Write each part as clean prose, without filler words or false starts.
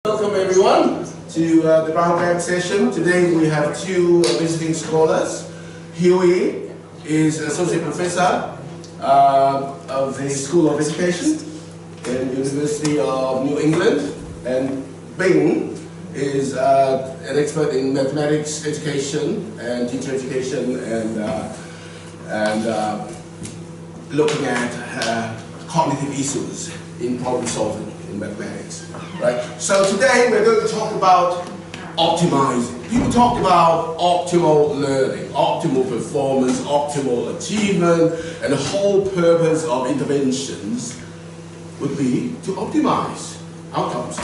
Welcome everyone to the Back session. Today we have two visiting scholars. Yeung is Associate Professor of the School of Education in University of New England, and Bing is an expert in mathematics education and teacher education and looking at cognitive issues in problem solving in mathematics, right? So today we're going to talk about optimizing. People talk about optimal learning, optimal performance, optimal achievement, and the whole purpose of interventions would be to optimize outcomes.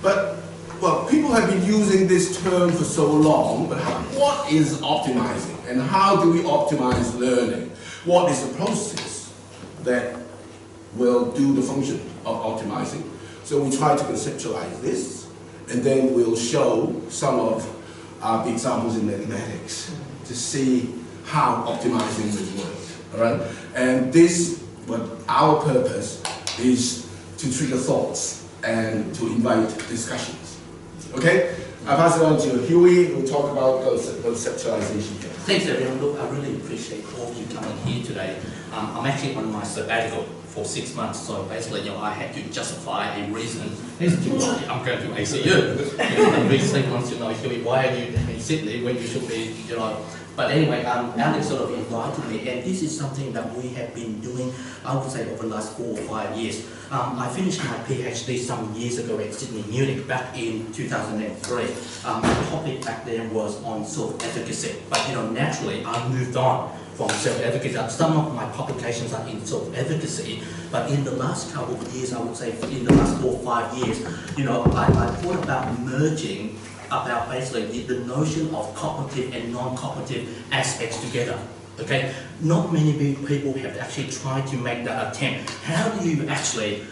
But, well, people have been using this term for so long, but what is optimizing? And how do we optimize learning? What is the process that will do the function of optimizing? So we try to conceptualize this, and then we'll show some of the examples in mathematics to see how optimizing will work. All right? And this, what our purpose is to trigger thoughts and to invite discussions. Okay? I pass it on to Yeung, who will talk about conceptualization here. Thanks everyone. Look, I really appreciate all of you coming here today. I'm actually on my sabbatical for 6 months, so basically, I had to justify a reason as to why I'm going to ACU. And recently wants to know, Yeung, why are you in Sydney when you should be, But anyway, Alex sort of invited me, and this is something that we have been doing, I would say, over the last 4 or 5 years. I finished my PhD some years ago at Sydney Munich back in 2003. The topic back then was on self-efficacy, but naturally I moved on from self-efficacy. Some of my publications are in self-efficacy, but in the last couple of years, I would say in the last 4 or 5 years, I thought about merging about basically the notion of cognitive and non-cognitive aspects together. Okay, not many people have actually tried to make that attempt. How do you actually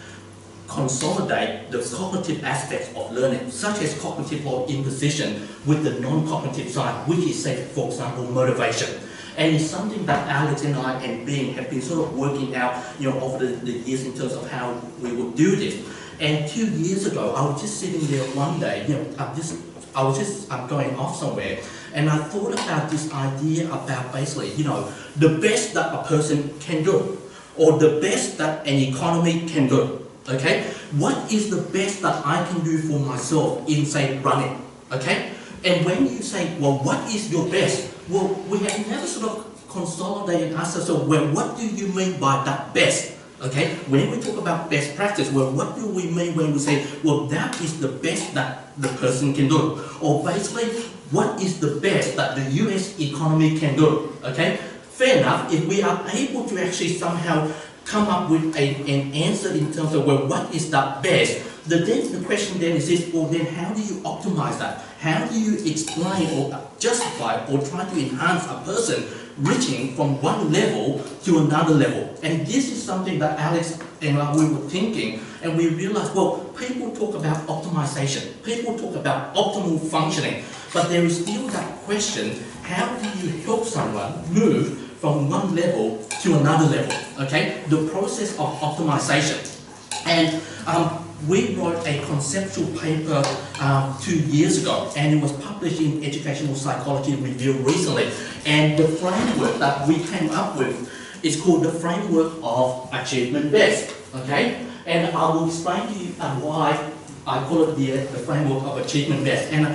consolidate the cognitive aspects of learning, such as cognitive or imposition, with the non-cognitive side, which is, say, for example, motivation? And it's something that Alex and I and Bing have been sort of working out, over the years in terms of how we would do this. And 2 years ago, I was just sitting there one day, I was just going off somewhere, and I thought about this idea about basically, the best that a person can do, or the best that an economy can do. Okay, what is the best that I can do for myself in, say, running? Okay, and when you say, well, what is your best? Well, we have never sort of consolidated ourselves. So, well, what do you mean by that best? Okay, when we talk about best practice, well, what do we mean when we say, well, that is the best that the person can do? Or basically, what is the best that the US economy can do? Okay, fair enough, if we are able to actually somehow come up with an answer in terms of, well, what is that best? The question then is this, well, then how do you optimize that? How do you explain or justify or try to enhance a person reaching from one level to another level? And this is something that Alex and I, we were thinking, and we realized, well, people talk about optimization, people talk about optimal functioning, but there is still that question, how do you help someone move from one level to another level? Okay, the process of optimization. And we wrote a conceptual paper 2 years ago, and it was published in Educational Psychology Review recently. And the framework that we came up with is called the framework of achievement best. Okay, and I will explain to you why I call it the framework of achievement best. And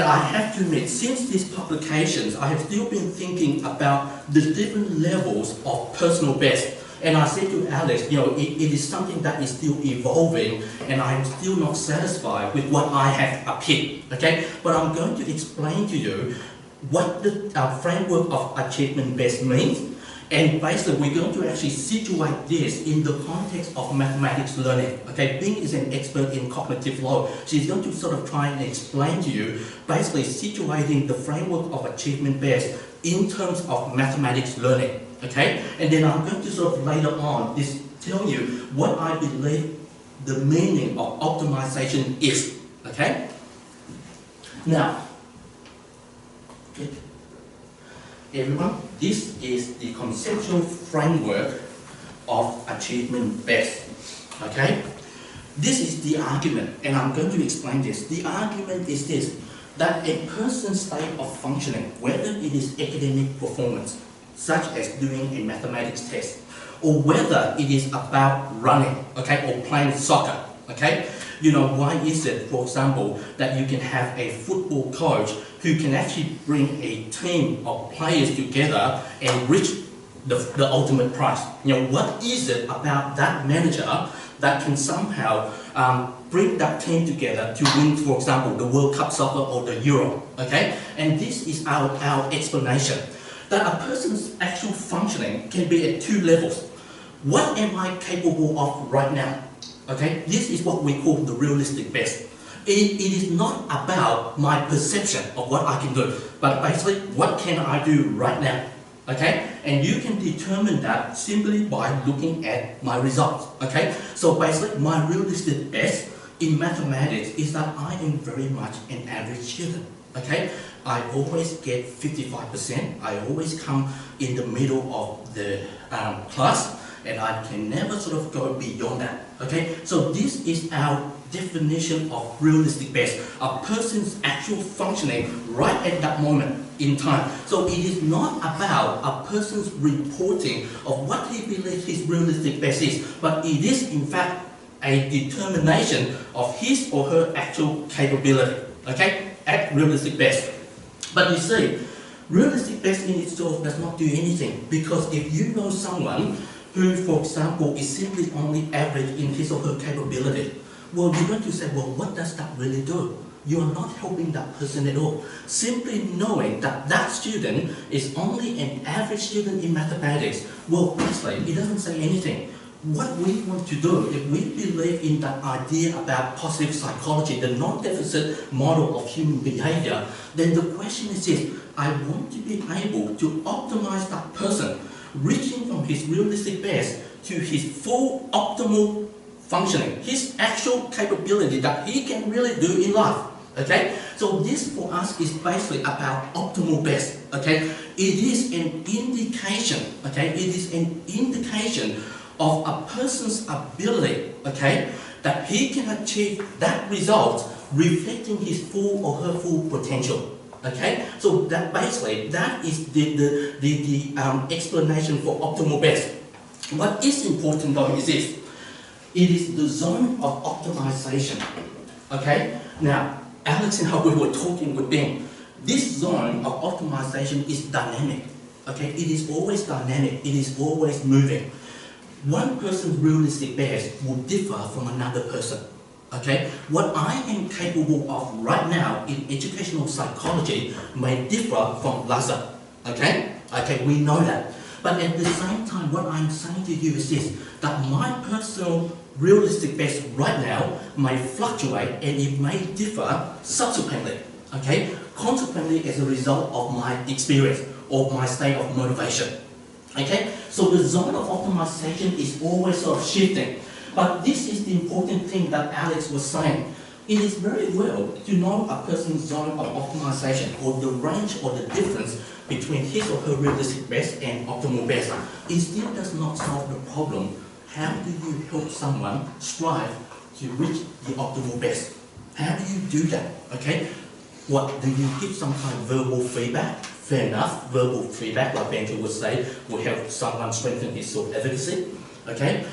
I have to admit, since these publications, I have still been thinking about the different levels of personal best. And I said to Alex, it is something that is still evolving, and I'm still not satisfied with what I have up here, okay? But I'm going to explain to you what the framework of achievement best means, and basically we're going to actually situate this in the context of mathematics learning, okay? Bing is an expert in cognitive law. She's going to sort of try and explain to you, basically situating the framework of achievement best in terms of mathematics learning. Okay, and then I'm going to sort of later on tell you what I believe the meaning of optimization is. Okay, now, okay, everyone, this is the conceptual framework of achievement best. Okay, This is the argument, and I'm going to explain this. The argument is this, that a person's state of functioning, whether it is academic performance, such as doing a mathematics test, or whether it is about running, okay, or playing soccer, okay? You know, why is it, for example, that you can have a football coach who can actually bring a team of players together and reach the ultimate prize? You know, what is it about that manager that can somehow bring that team together to win, for example, the World Cup soccer or the Euro, okay? And this is our explanation, that a person's actual functioning can be at two levels. What am I capable of right now? Okay, this is what we call the realistic best. It is not about my perception of what I can do, but basically, what can I do right now? Okay, and you can determine that simply by looking at my results. Okay, so basically, my realistic best in mathematics is that I am very much an average student. Okay, I always get 55%. I always come in the middle of the class, and I can never sort of go beyond that. Okay, so this is our definition of realistic best, a person's actual functioning right at that moment in time. So it is not about a person's reporting of what he believes his realistic best is, but it is in fact a determination of his or her actual capability, okay, at realistic best. But you see, realistic best in itself does not do anything, because if you know someone who, for example, is simply only average in his or her capability, well, you're going to say, well, what does that really do? You are not helping that person at all. Simply knowing that that student is only an average student in mathematics, well, honestly, it doesn't say anything. What we want to do, if we believe in that idea about positive psychology, the non-deficit model of human behavior, then the question is this: I want to be able to optimize that person, reaching from his realistic best to his full optimal functioning, his actual capability that he can really do in life. Okay, so this for us is basically about optimal best. Okay, it is an indication. Okay, it is an indication of a person's ability. Okay, that he can achieve that result, reflecting his full or her full potential. Okay, so that basically that is the explanation for optimal best. What is important though is this: it is the zone of optimization. Okay, now Alex and I, we were talking with them. This zone of optimization is dynamic. Okay, it is always dynamic. It is always moving. One person's realistic best will differ from another person. Okay, what I am capable of right now in educational psychology may differ from Lazar. Okay, we know that. But at the same time, what I'm saying to you is this: that my personal realistic best right now may fluctuate and it may differ subsequently. Okay, consequently as a result of my experience or my state of motivation. Okay, so the zone of optimization is always sort of shifting. But this is the important thing that Alex was saying. It is very well to know a person's zone of optimization, or the range or the difference between his or her realistic best and optimal best. It still does not solve the problem. How do you help someone strive to reach the optimal best? How do you do that? Okay, what do you give some kind of verbal feedback? Fair enough, verbal feedback, like Benji would say, will help someone strengthen his self-efficacy. Okay,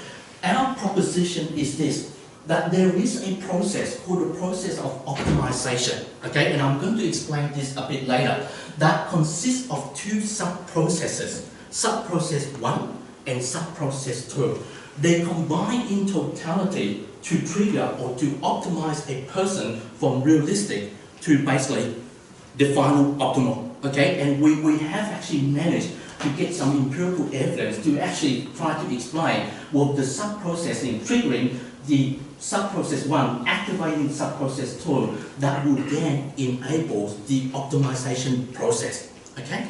our proposition is this: that there is a process called the process of optimization. Okay, and I'm going to explain this a bit later. That consists of two sub-processes: sub-process 1 and sub-process 2. They combine in totality to trigger or to optimize a person from realistic to basically the final optimal. Okay, and we have actually managed to get some empirical evidence to actually try to explain, well, the sub-processing triggering the sub-process 1, activating sub-process 2, that will then enable the optimization process. Okay?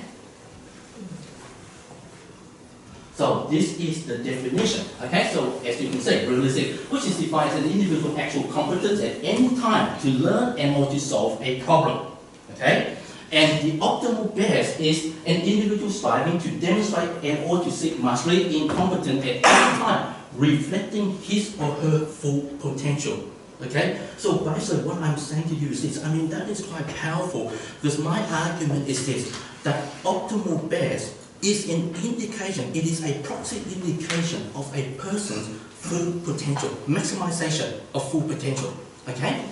So this is the definition. Okay, so as you can see, realistic, which is defined as an individual actual competence at any time to learn and or to solve a problem. Okay? And the optimal best is an individual striving to demonstrate and or to seek mastery, incompetent at any time reflecting his or her full potential. Okay, so basically what I'm saying to you is this, I mean that is quite powerful, because my argument is this, that optimal best is an indication, it is a proxy indication of a person's full potential, maximization of full potential, okay?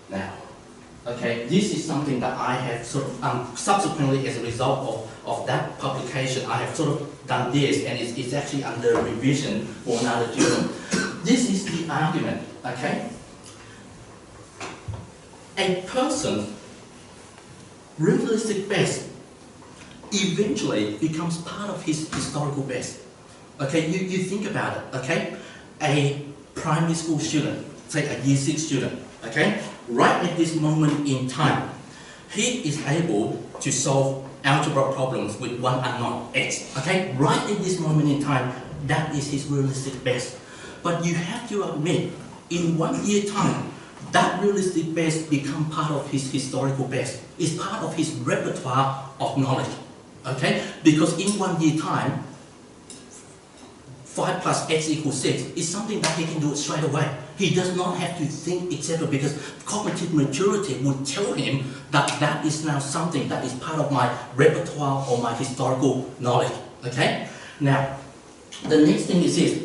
Now, okay, this is something that I have sort of, subsequently as a result of that publication, I have sort of done this, and it's actually under revision for another journal. This is the argument, okay? A person's realistic best eventually becomes part of his historical best. Okay, you think about it, okay? A primary school student, say a year 6 student, okay? Right at this moment in time, he is able to solve algebra problems with one unknown, x, okay? Right at this moment in time, that is his realistic best. But you have to admit, in 1 year time, that realistic best becomes part of his historical best. It's part of his repertoire of knowledge, okay? Because in 1 year time, 5 plus x equals 6 is something that he can do it straight away. He does not have to think, etc., because cognitive maturity will tell him that that is now something that is part of my repertoire or my historical knowledge, okay? Now, the next thing is this.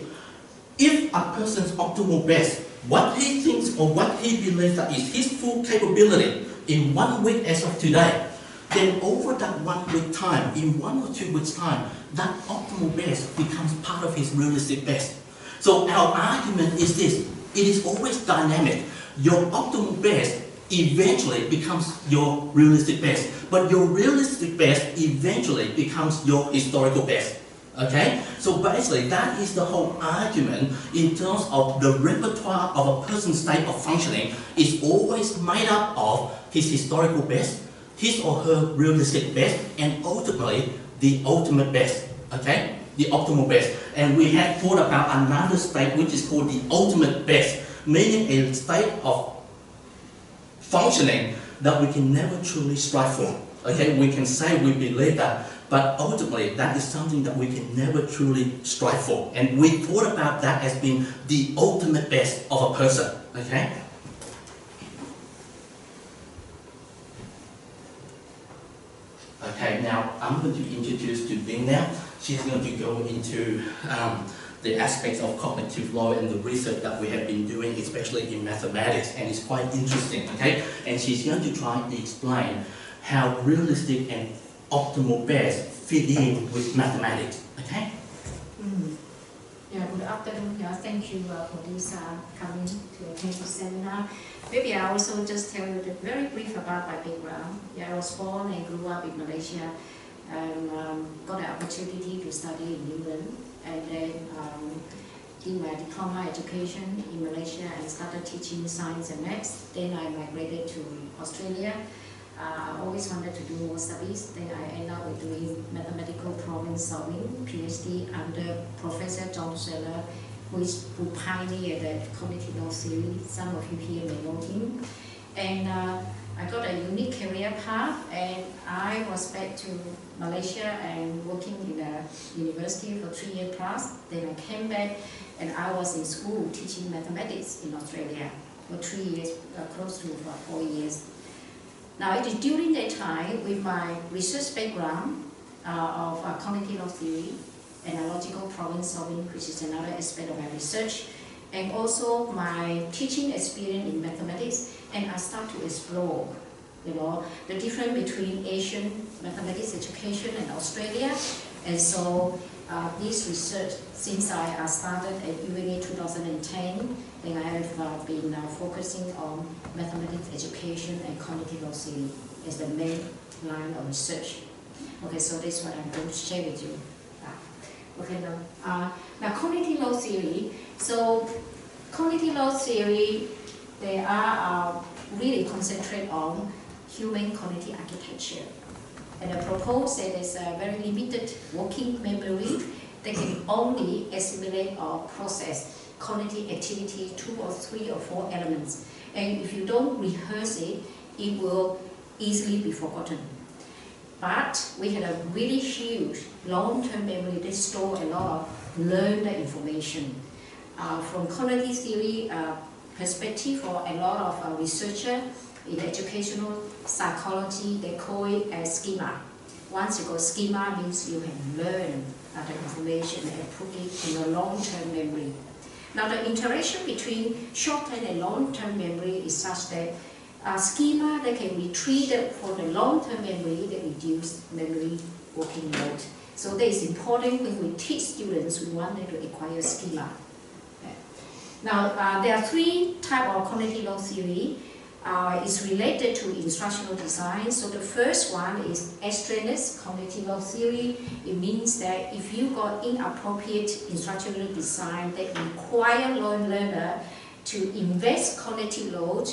If a person's optimal best, what he thinks or what he believes that is his full capability in 1 week as of today, then over that 1 week time, in 1 or 2 weeks time, that optimal best becomes part of his realistic best. So our argument is this, it is always dynamic. Your optimal best eventually becomes your realistic best, but your realistic best eventually becomes your historical best. Okay? So basically that is the whole argument in terms of the repertoire of a person's state of functioning is always made up of his historical best, his or her realistic best, and ultimately the ultimate best, okay? The optimal best. And we have thought about another state which is called the ultimate best, meaning a state of functioning that we can never truly strive for. Okay, we can say we believe that, but ultimately that is something that we can never truly strive for. And we thought about that as being the ultimate best of a person, okay? Okay, now I'm going to introduce to Yeung now. She's going to go into the aspects of cognitive law and the research that we have been doing, especially in mathematics, and it's quite interesting, okay? And she's going to try to explain how realistic and optimal best fit in with mathematics, okay? Yeah, good afternoon. Yeah, thank you for this coming to attend this seminar. Maybe I also just tell you very brief about my background. Yeah, I was born and grew up in Malaysia, and got the opportunity to study in England, and then did my diploma education in Malaysia and started teaching science and maths. Then I migrated to Australia. I always wanted to do more studies. Then I ended up with doing mathematical problem solving, PhD under Professor John Seller, who pioneered the cognitive law theory. Some of you here may know him. And I got a unique career path, and I was back to Malaysia and working in a university for 3 years plus. Then I came back and I was in school teaching mathematics in Australia for 3 years, close to 4 years. Now, it is during that time, with my research background of cognitive law theory, analogical problem solving, which is another aspect of my research, and also my teaching experience in mathematics, and I start to explore, the difference between Asian mathematics education and Australia. And so this research, since I started at UNA 2010, then I have been focusing on mathematics education and cognitive law theory as the main line of research. Okay, so this is what I'm going to share with you. Okay, now cognitive law theory. So cognitive law theory, they are really concentrate on human cognitive architecture. And I propose that there's a very limited working memory that can only assimilate or process cognitive activity 2 or 3 or 4 elements. And if you don't rehearse it, it will easily be forgotten. But we had a really huge long-term memory that store a lot of learned information. From cognitive theory perspective, for a lot of researchers in educational psychology, they call it as schema. Once you go schema means you can learn the information and put it in a long-term memory. Now the interaction between short-term and long-term memory is such that schema that can be treated for the long-term memory that reduce memory working load. So that is important when we teach students, we want them to acquire schema. Okay. Now there are three types of cognitive load theory. It's related to instructional design. So the first one is extraneous cognitive load theory. It means that if you got inappropriate instructional design that require learner to invest cognitive load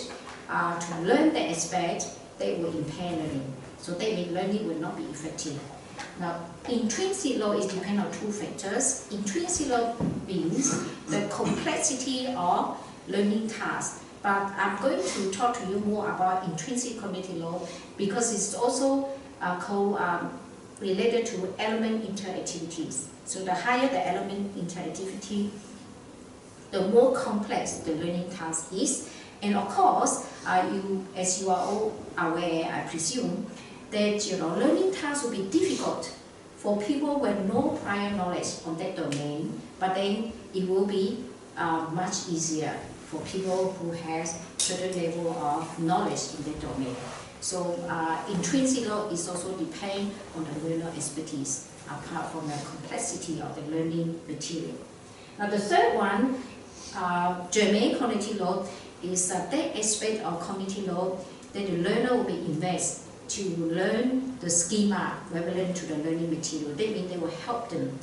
to learn the aspect, they will impair learning. So that means learning will not be effective. Now, intrinsic load is dependent on two factors. Intrinsic load means the complexity of learning tasks. But I'm going to talk to you more about intrinsic cognitive load because it's also related to element interactivities. So the higher the element interactivity, the more complex the learning task is. And of course, as you are all aware, I presume, that learning tasks will be difficult for people with no prior knowledge on that domain, but then it will be much easier for people who has certain level of knowledge in that domain. So intrinsic load is also depend on the learner expertise, apart from the complexity of the learning material. Now the third one, germane cognitive load, is that aspect of cognitive load that the learner will be invest to learn the schema relevant to the learning material. That means they will help them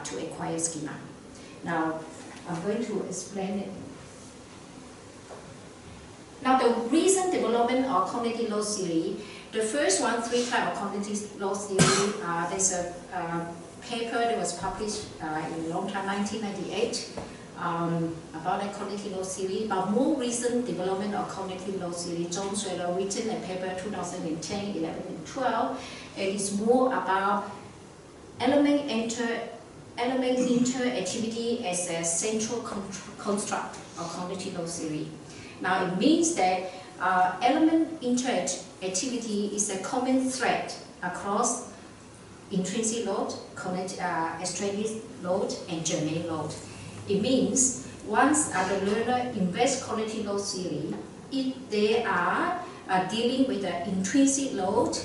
to acquire schema. Now I'm going to explain it. Now the recent development of cognitive load theory, the first one, three types of cognitive load theory, there's a paper that was published in a long time, 1998, about the cognitive load theory. But more recent development of cognitive load theory, John Schweller written a paper 2010, 11, and 12. It is more about element interactivity as a central construct of cognitive load theory. Now it means that element interactivity is a common thread across intrinsic load, extraneous load, and germane load. It means once the learner invests cognitive load theory, if they are dealing with the intrinsic load,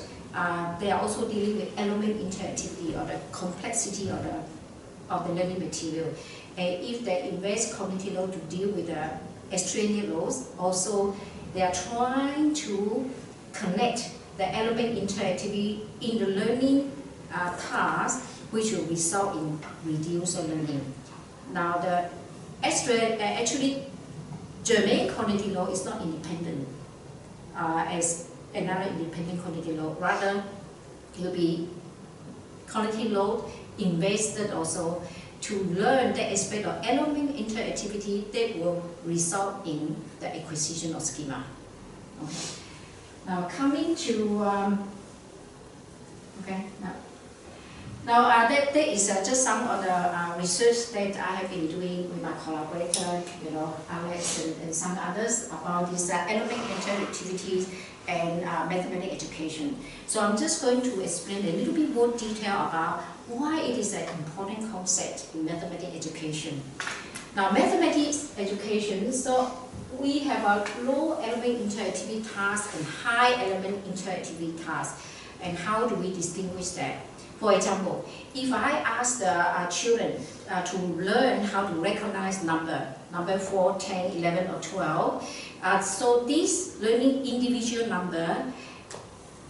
they are also dealing with element interactivity or the complexity of the learning material. And if they invest cognitive load to deal with the extraneous loads, also they are trying to connect the element interactivity in the learning task, which will result in reduced learning. Now the actually germane cognitive load is not independent as another independent cognitive load. Rather, it will be cognitive load invested also to learn the aspect of element interactivity that will result in the acquisition of schema. Okay. Now coming to that is just some of the research that I have been doing with my collaborator, Alex and some others about this element interactivities and mathematics education. So I'm just going to explain a little bit more detail about why it is an important concept in mathematics education. Now mathematics education, so we have a low element interactivity task and high element interactivity task. And how do we distinguish that? For example, if I ask the children to learn how to recognize number 4, 10, 11, or 12, so this learning individual number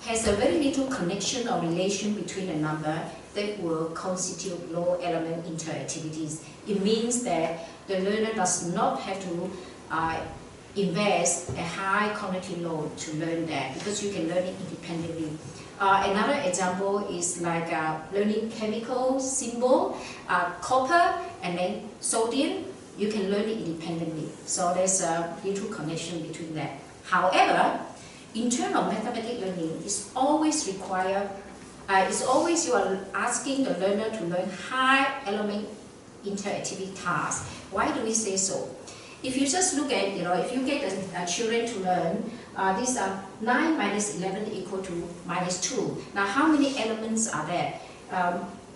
has a very little connection or relation between the number that will constitute low element interactivities. It means that the learner does not have to invest a high cognitive load to learn that, because you can learn it independently. Another example is like learning chemical symbol, copper and then sodium. You can learn it independently. So there's a little connection between that. However, in terms of mathematics learning, it always requires it's always you are asking the learner to learn high element interactivity tasks. Why do we say so? If you just look at, if you get the children to learn, these are 9 minus 11 equal to minus 2. Now how many elements are there?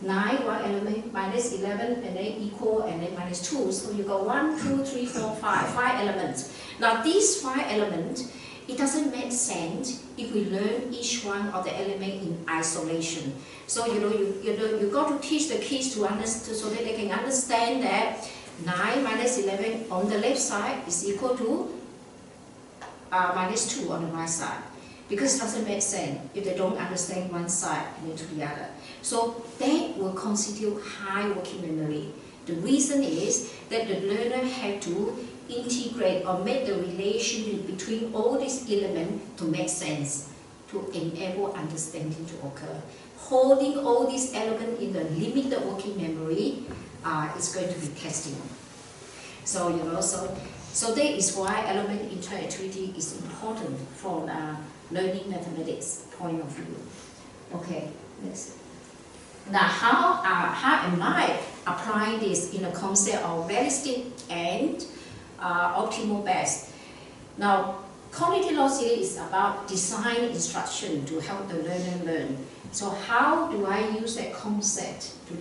9, one element, minus 11, and then equal, and then minus 2. So you got 1, 2, 3, 4, 5 elements. Now these 5 elements, it doesn't make sense if we learn each one of the element in isolation. So you got to teach the kids to understand, so that they can understand that 9 minus 11 on the left side is equal to minus 2 on the right side. Because it doesn't make sense if they don't understand one side and then to the other. So that will constitute high working memory. The reason is that the learner had to integrate or make the relationship between all these elements to make sense, to enable understanding to occur. Holding all these elements in the limited working memory is going to be testing. So so that is why element interactivity is important from learning mathematics point of view. Okay, next. Now how am I applying this in the concept of realistic and optimal best? Now, cognitive loss theory is about design instruction to help the learner learn. So how do I use that concept to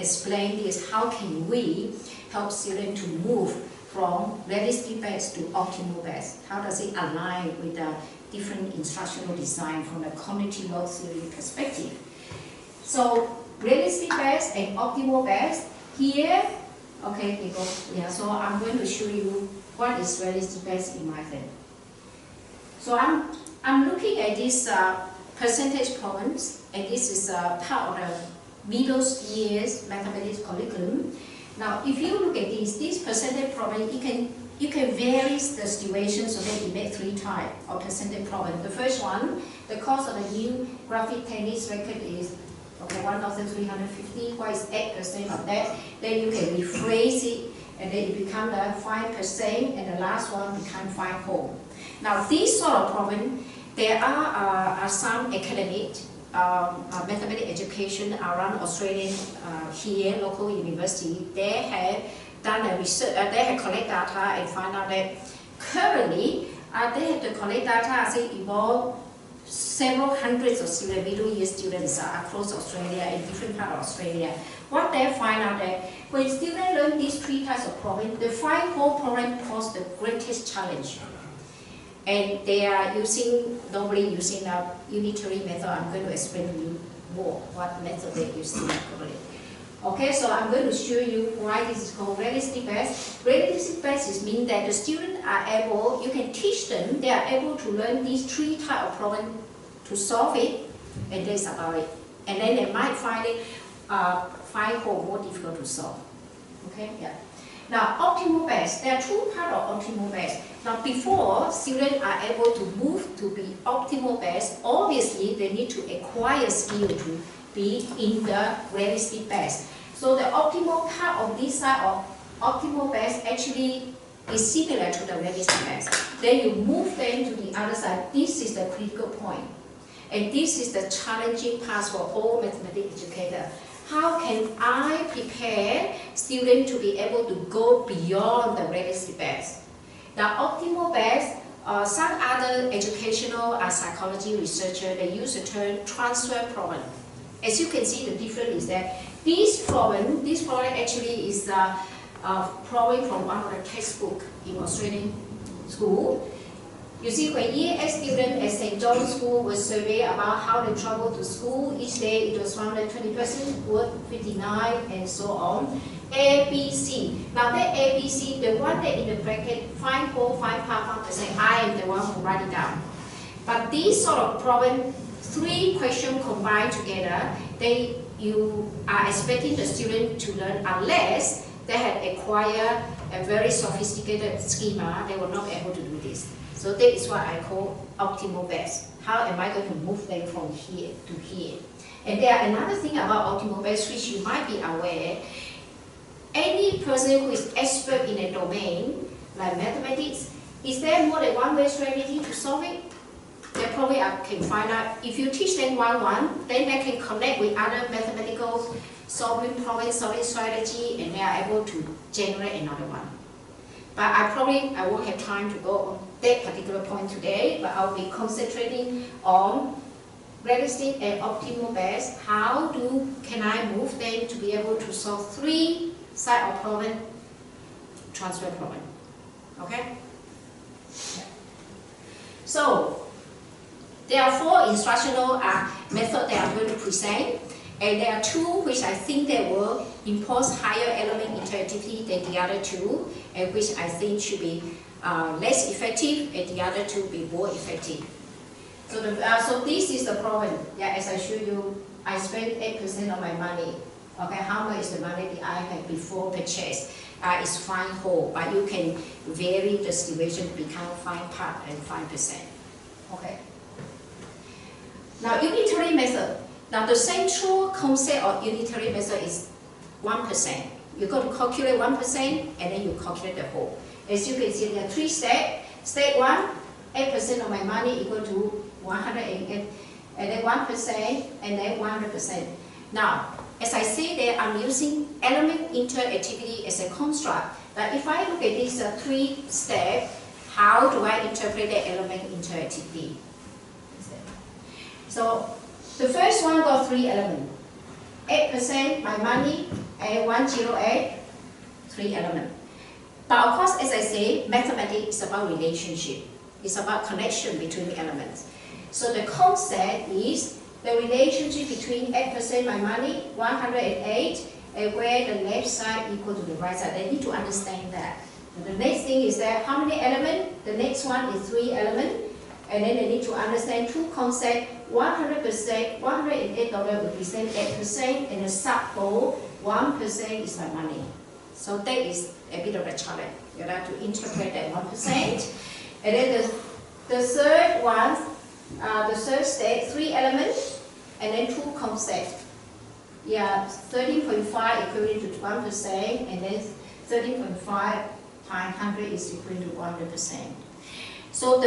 explain this? How can we help students to move from realistic best to optimal best? How does it align with the different instructional design from a cognitive loss theory perspective? So realistic best and optimal best here. Okay, people. Yeah. So I'm going to show you what is realistic best in my head. So I'm looking at these percentage problems, and this is part of the middle years mathematics curriculum. Now, if you look at this percentage problem, you can vary the situation so that you make 3 types of percentage problem. The first one, the cost of a new graphic tennis racket is 1,350. What is 8% of that? Then you can rephrase it, and then it becomes 5%, and the last one becomes 5 whole. Now, this sort of problem, there are some academic mathematics education around Australia here, local university. They have done a research, they have collected data and found out that currently they have to collect data as it evolved several hundreds of students, middle year students across Australia in different parts of Australia. What they find out that when students learn these 3 types of problems, the 5 whole problem poses the greatest challenge. And they are normally using a unitary method. I'm going to explain to you more what method they use probably. Okay, so I'm going to show you why this is called realistic best. Realistic best means that the students are able, you can teach them, they are able to learn these 3 types of problems to solve it, and that's about it. And then they might find it 5 whole more difficult to solve. Okay, yeah. Now, optimal best, there are 2 parts of optimal best. Now, before students are able to move to be optimal best, obviously they need to acquire skill to be in the realistic best. So the optimal part of this side of optimal best actually is similar to the realistic best. Then you move them to the other side. This is the critical point. And this is the challenging part for all mathematics educators. How can I prepare students to be able to go beyond the realistic best? Now, optimal best, some other educational psychology researchers, they use the term transfer problem. As you can see, the difference is that this problem actually is a problem from one of the textbooks in Australian school. You see, when EAS students at St. John's School was surveyed about how they travel to school, each day it was found that 20% work, 59, and so on. A, B, C. Now that A, B, C, the one that in the bracket, 5 whole, 5 half, 5%, I am the one who write it down. But this sort of problem, 3 questions combined together, you are expecting the student to learn unless they have acquired a very sophisticated schema, they will not be able to do this. So that is what I call optimal best. How am I going to move them from here to here? And there are another thing about optimal best which you might be aware. Any person who is expert in a domain, like mathematics, is there more than one way strategy to solve it? There probably can find out, if you teach them 1-1, then they can connect with other mathematical solving problem, solving strategy, and they are able to generate another one. But I won't have time to go on that particular point today, but I'll be concentrating on realistic and optimal best. How can I move them to be able to solve 3 side of problem, transfer problem? Okay? Yeah. So, there are 4 instructional methods that I'm going to present, and there are 2 which I think they will impose higher element interactivity than the other 2, and which I think should be less effective, and the other 2 be more effective. So, so this is the problem. Yeah, as I showed you, I spent 8% of my money. Okay, how much is the money that I had before purchase? It's fine whole, but you can vary the situation to become 5 part and 5%. Okay. Now, unitary method. Now, the central concept of unitary method is 1%. You got to calculate 1%, and then you calculate the whole. As you can see, there are 3 steps. Step 1, 8% of my money equal to 108, and then 1%, and then 100%. Now, as I say there, I'm using element interactivity as a construct. But if I look at these 3 steps, how do I interpret the element interactivity? So, the first one got 3 elements. 8% my money, and 108, 3 elements. But of course, as I say, mathematics is about relationship. It's about connection between the elements. So the concept is the relationship between 8% my money, 108, and where the left side equal to the right side. They need to understand that. And the next thing is that how many elements? The next one is 3 elements. And then they need to understand 2 concepts. 100%, $108 represent 8%, and the sub-whole 1% is my money. So that is a bit of a challenge. You have to interpret that 1%. And then the third one, the third step, 3 elements, and then 2 concepts. Yeah, 13.5 equivalent to 1%, and then 13.5 times 100 is equal to 100%. So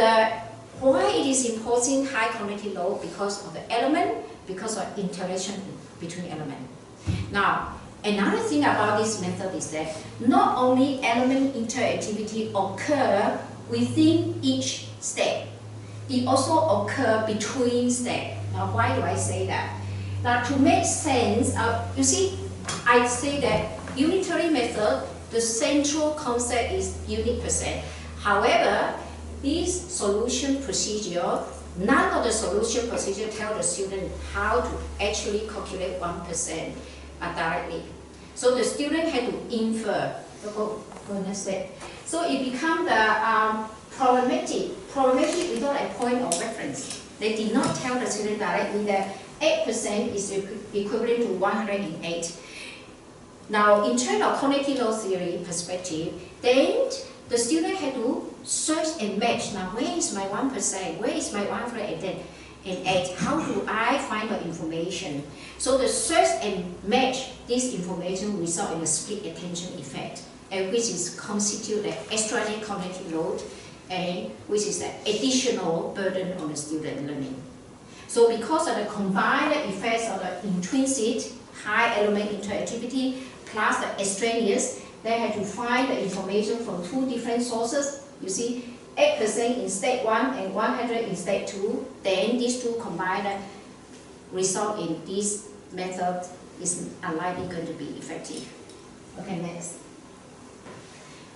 why it is imposing high cognitive load? Because of the element, because of interaction between elements. Now, another thing about this method is that not only element interactivity occur within each step, it also occurs between steps. Now, why do I say that? Now, to make sense, you see, I say that unitary method, the central concept is unit percent. However, this solution procedure, none of the solution procedure tell the student how to actually calculate 1% directly. So the student had to infer. So it becomes the problematic without a point of reference. They did not tell the student directly that 8% is equivalent to 108. Now, in terms of cognitive load theory perspective, then the student had to search and match. Now, where is my 1%? Where is my 108? How do I find the information? So the search and match this information result in a split attention effect, and which is constitute the extraordinary cognitive load, and which is the additional burden on the student learning. So because of the combined effects of the intrinsic high element interactivity plus the extraneous, they had to find the information from 2 different sources. You see, 8% in step 1 and 100 in step 2. Then these 2 combined result in this method is unlikely going to be effective. Okay, next.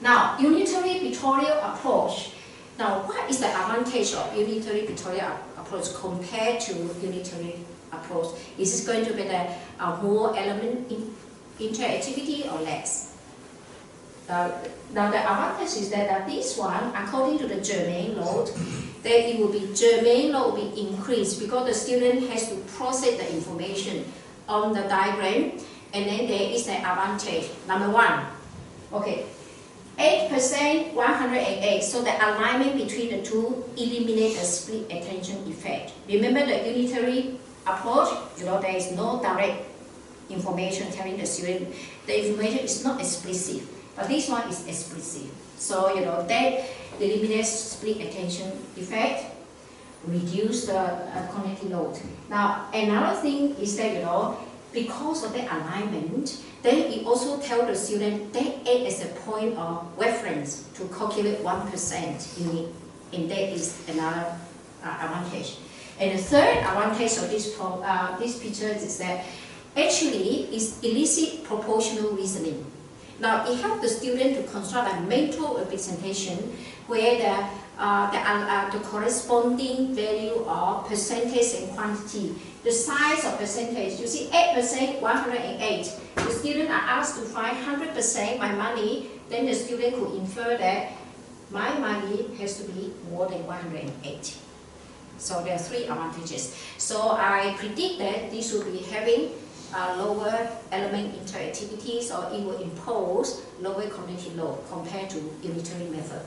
Now, unitary-pictorial approach. Now, what is the advantage of unitary-pictorial approach compared to unitary approach? Is it going to be the more element interactivity or less? Now the advantage is that this one, according to the germane load, that it will be germane load will be increased because the student has to process the information on the diagram, and then there is the advantage. Number 1, okay, 8%, 108. So the alignment between the 2 eliminates the split attention effect. Remember the unitary approach, there is no direct information telling the student. The information is not explicit. But this one is explicit. So, that eliminates split attention effect. reduce the cognitive load. Now, another thing is that, because of the alignment, then it also tells the student they act as a point of reference to calculate 1% unit, and that is another advantage. And the third advantage of this picture is that actually it's elicit proportional reasoning. Now, it helps the student to construct a mental representation where the corresponding value of percentage and quantity, the size of percentage, you see 8%, 108. The student are asked to find 100% my money, then the student could infer that my money has to be more than 108. So there are three advantages. So I predict that this will be having lower element interactivities, or it will impose lower cognitive load compared to unitary method.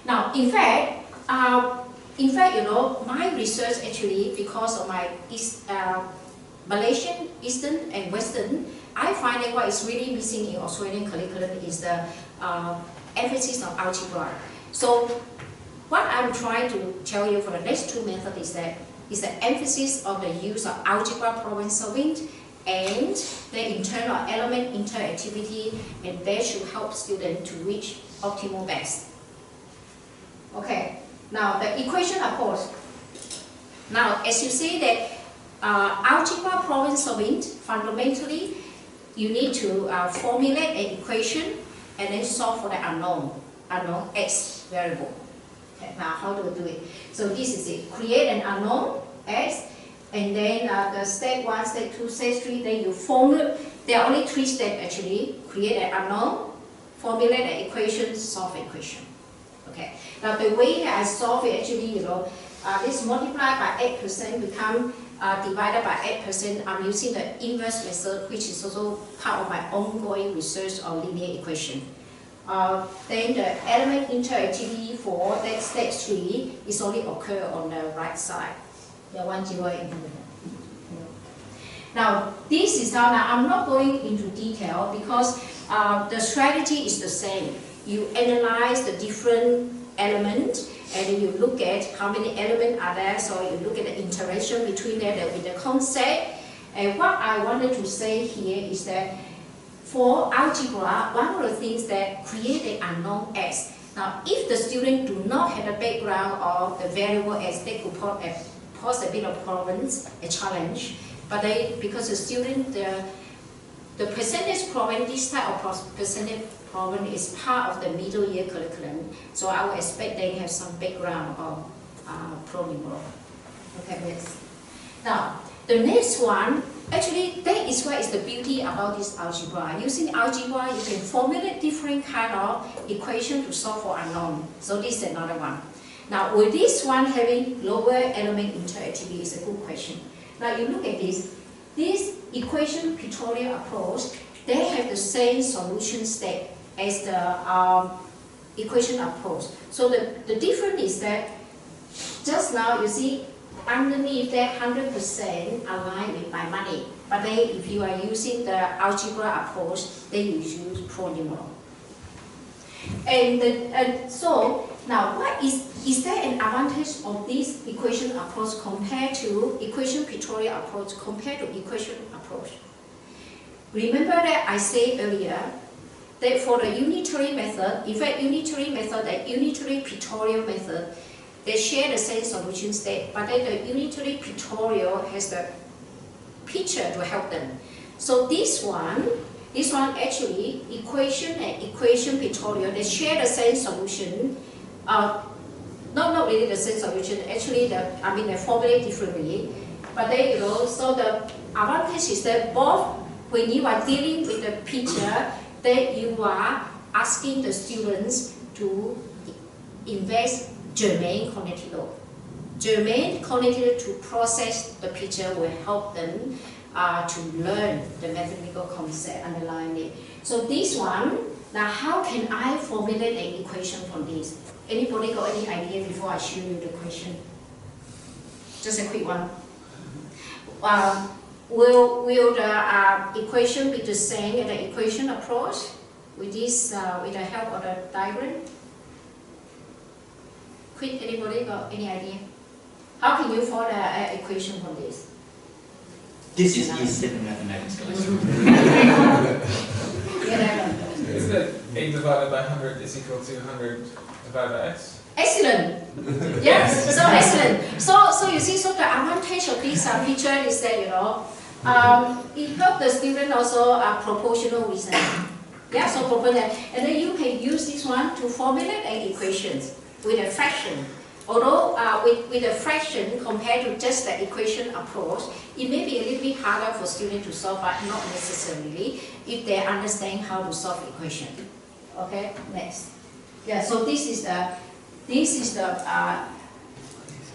Now, in fact, my research actually, because of my Malaysian, Eastern, and Western, I find that what is really missing in Australian curriculum is the emphasis on algebra. So, what I'm trying to tell you for the next two methods is that is the emphasis on the use of algebra problem solving and the internal element interactivity, and that should help students to reach optimal best. Okay, now the equation approach. Now, as you see that algebra problem solving, fundamentally, you need to formulate an equation and then solve for the unknown x variable. Okay, now, how do we do it? So this is it. Create an unknown x, and then the step 1, step 2, step 3, then you formulate. There are only 3 steps actually. Create an unknown, formulate an equation, solve an equation. Okay. Now the way that I solve it actually, this multiplied by 8% become divided by 8%. I'm using the inverse method, which is also part of my ongoing research on linear equation. Then the element interactivity for that step 3 is only occur on the right side. The 1, 0 in the middle. Now this is how, now I'm not going into detail because the strategy is the same. You analyze the different elements and you look at how many elements are there, so you look at the interaction between them with the concept. And what I wanted to say here is that for algebra, one of the things that create the unknown x. Now, if the student do not have a background of the variable x, they could pose a bit of problems, a challenge. But because the student, the percentage problem, this type of percentage problem is part of the middle year curriculum. So I would expect they have some background of problem. Okay, yes. Now, the next one, actually, that is what is the beauty about this algebra. Using algebra, you can formulate different kind of equation to solve for unknown. So this is another one. Now, with this one having lower element interactivity is a good question. Now, you look at this. This equation-pictorial approach, they have the same solution step as the equation approach. So the difference is that just now you see underneath that 100% aligned with my money. But then if you are using the algebra approach, then you use polynomial. And so now what is there an advantage of this equation approach compared to equation pictorial approach compared to equation approach? Remember that I said earlier that for the unitary method, in fact unitary method, the unitary pictorial method, they share the same solution state, but then the unitary pictorial has the picture to help them. So this one actually, equation and equation pictorial, they share the same solution. Not really the same solution, actually they formulate differently. But then, so the advantage is that both, when you are dealing with the picture, that you are asking the students to invest germane cognitive load. Germane cognitive to process the picture will help them to learn the mathematical concept underlying it. So this one, now how can I formulate an equation from this? Anybody got any idea before I show you the question? Just a quick one. Will the equation be the same as the equation approach with this with the help of the diagram? Quick, anybody got any idea? How can you find an equation from this? This is E7 mathematics, guys. Isn't it 8 divided by 100 is equal to 100 divided by x? Excellent. Yes, so excellent. So you see, so the advantage of this picture is that, you know, it helps the student also proportional reasoning. Yeah, so proportional, and then you can use this one to formulate an equation with a fraction. Although with a fraction compared to just the equation approach, it may be a little bit harder for students to solve, but not necessarily if they understand how to solve equation. Okay, next. Yeah, so this is the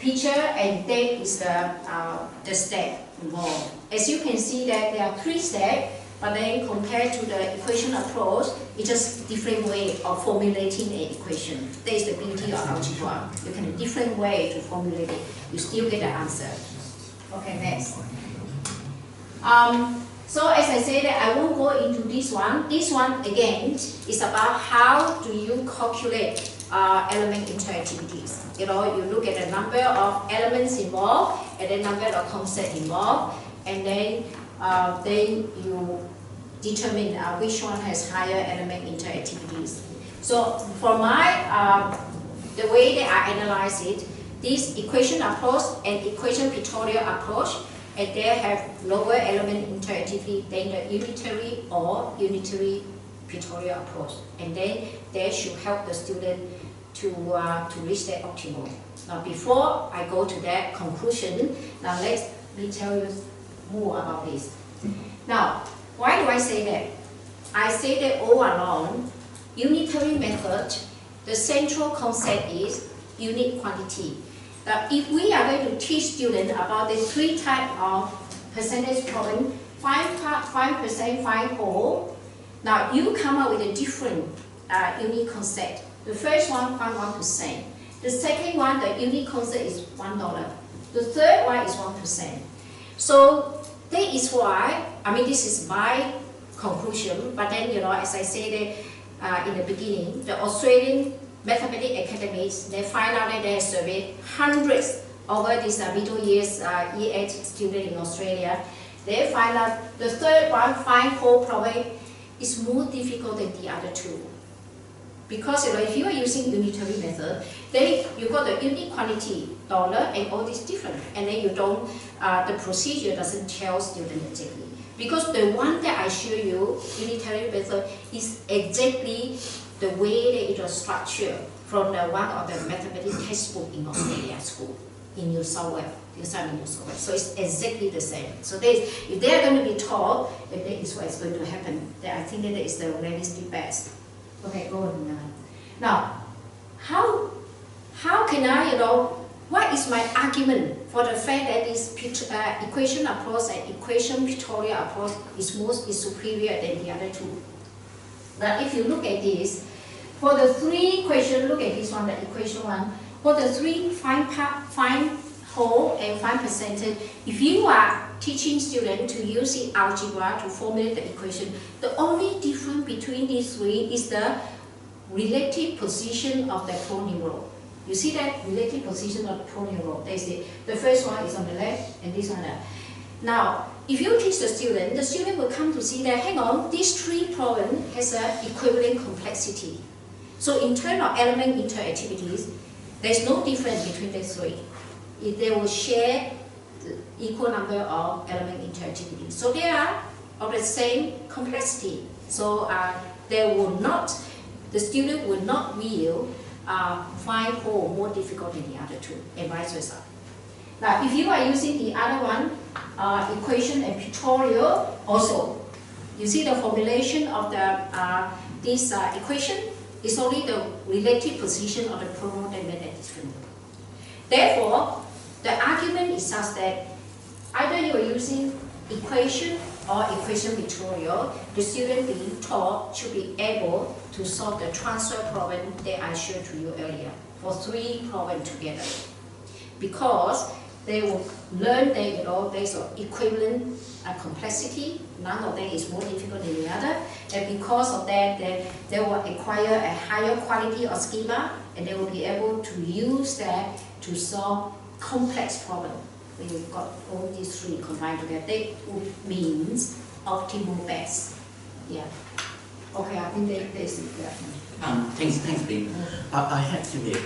picture, and that is the step involved. As you can see that there are 3 steps, but then compared to the equation approach, it's just different way of formulating an equation. That is the beauty of algebra. You can have different way to formulate it. You still get the answer. Okay, next. So as I said, I won't go into this one. This one again is about how do you calculate element interactivities. You know, you look at the number of elements involved and the number of concepts involved, and then you determine which one has higher element interactivities. So for my, the way that I analyze it, this equation approach and equation pictorial approach, and they have lower element interactivity than the unitary or unitary-pictorial approach. And then they should help the student to reach their optimal. Now before I go to that conclusion, now let me tell you more about this. Now, why do I say that? I say that all along, unitary method, the central concept is unit quantity. Now, if we are going to teach students about the 3 types of percentage problem, 5%, 5 whole, now you come up with a different unit concept. The first one, find 1%. The second one, the unit concept is $1. The third one is 1%. So that is why, I mean, this is my conclusion, but then, you know, as I said in the beginning, the Australian Mathematics Academies, they find out that they have surveyed hundreds over these middle years E8 students in Australia. They find out the third one, find whole problem, is more difficult than the other 2. Because, you know, if you are using unitary method, then you got the unit quantity, dollar, and all this different. And then you don't, the procedure doesn't tell students exactly. Because the one that I show you, unitary method, is exactly the way that it was structured from the one of the mathematics textbook in Australia school, in New South Wales. So it's exactly the same. So if they are going to be taught, then that is what is going to happen. Then I think that is the realistic best. Okay, go on. Now, how can I, you know, what is my argument for the fact that this equation approach and equation pictorial approach is superior than the other 2? Now, if you look at this, for the 3 questions, look at this one, the equation one. For the 3, find whole and find percentage. If you are teaching students to use the algebra to formulate the equation, the only difference between these 3 is the relative position of the proneural. You see that relative position of the proneural? That's it. The first one is on the left, and this one. Now, if you teach the student will come to see that, hang on, these 3 problems has an equivalent complexity. So in terms of element interactivities, there's no difference between the 3. They will share the equal number of element interactivities. So they are of the same complexity. So the student will not find whole more difficult than the other 2, and vice versa. Now, if you are using the other one, equation and pictorial, also, you see the formulation of this equation is only the relative position of the pronoun that made that different. Therefore, the argument is such that either you are using equation or equation pictorial, the student being taught should be able to solve the transfer problem that I showed to you earlier for 3 problems together. Because they will learn that, you know, there's an equivalent complexity none of them is more difficult than the other, and because of that, they will acquire a higher quality of schema, and they will be able to use that to solve complex problems. When you've got all these three combined together, that means optimal best. Yeah. Okay, I think that is it. Yeah. Thanks, Bing. I have to admit,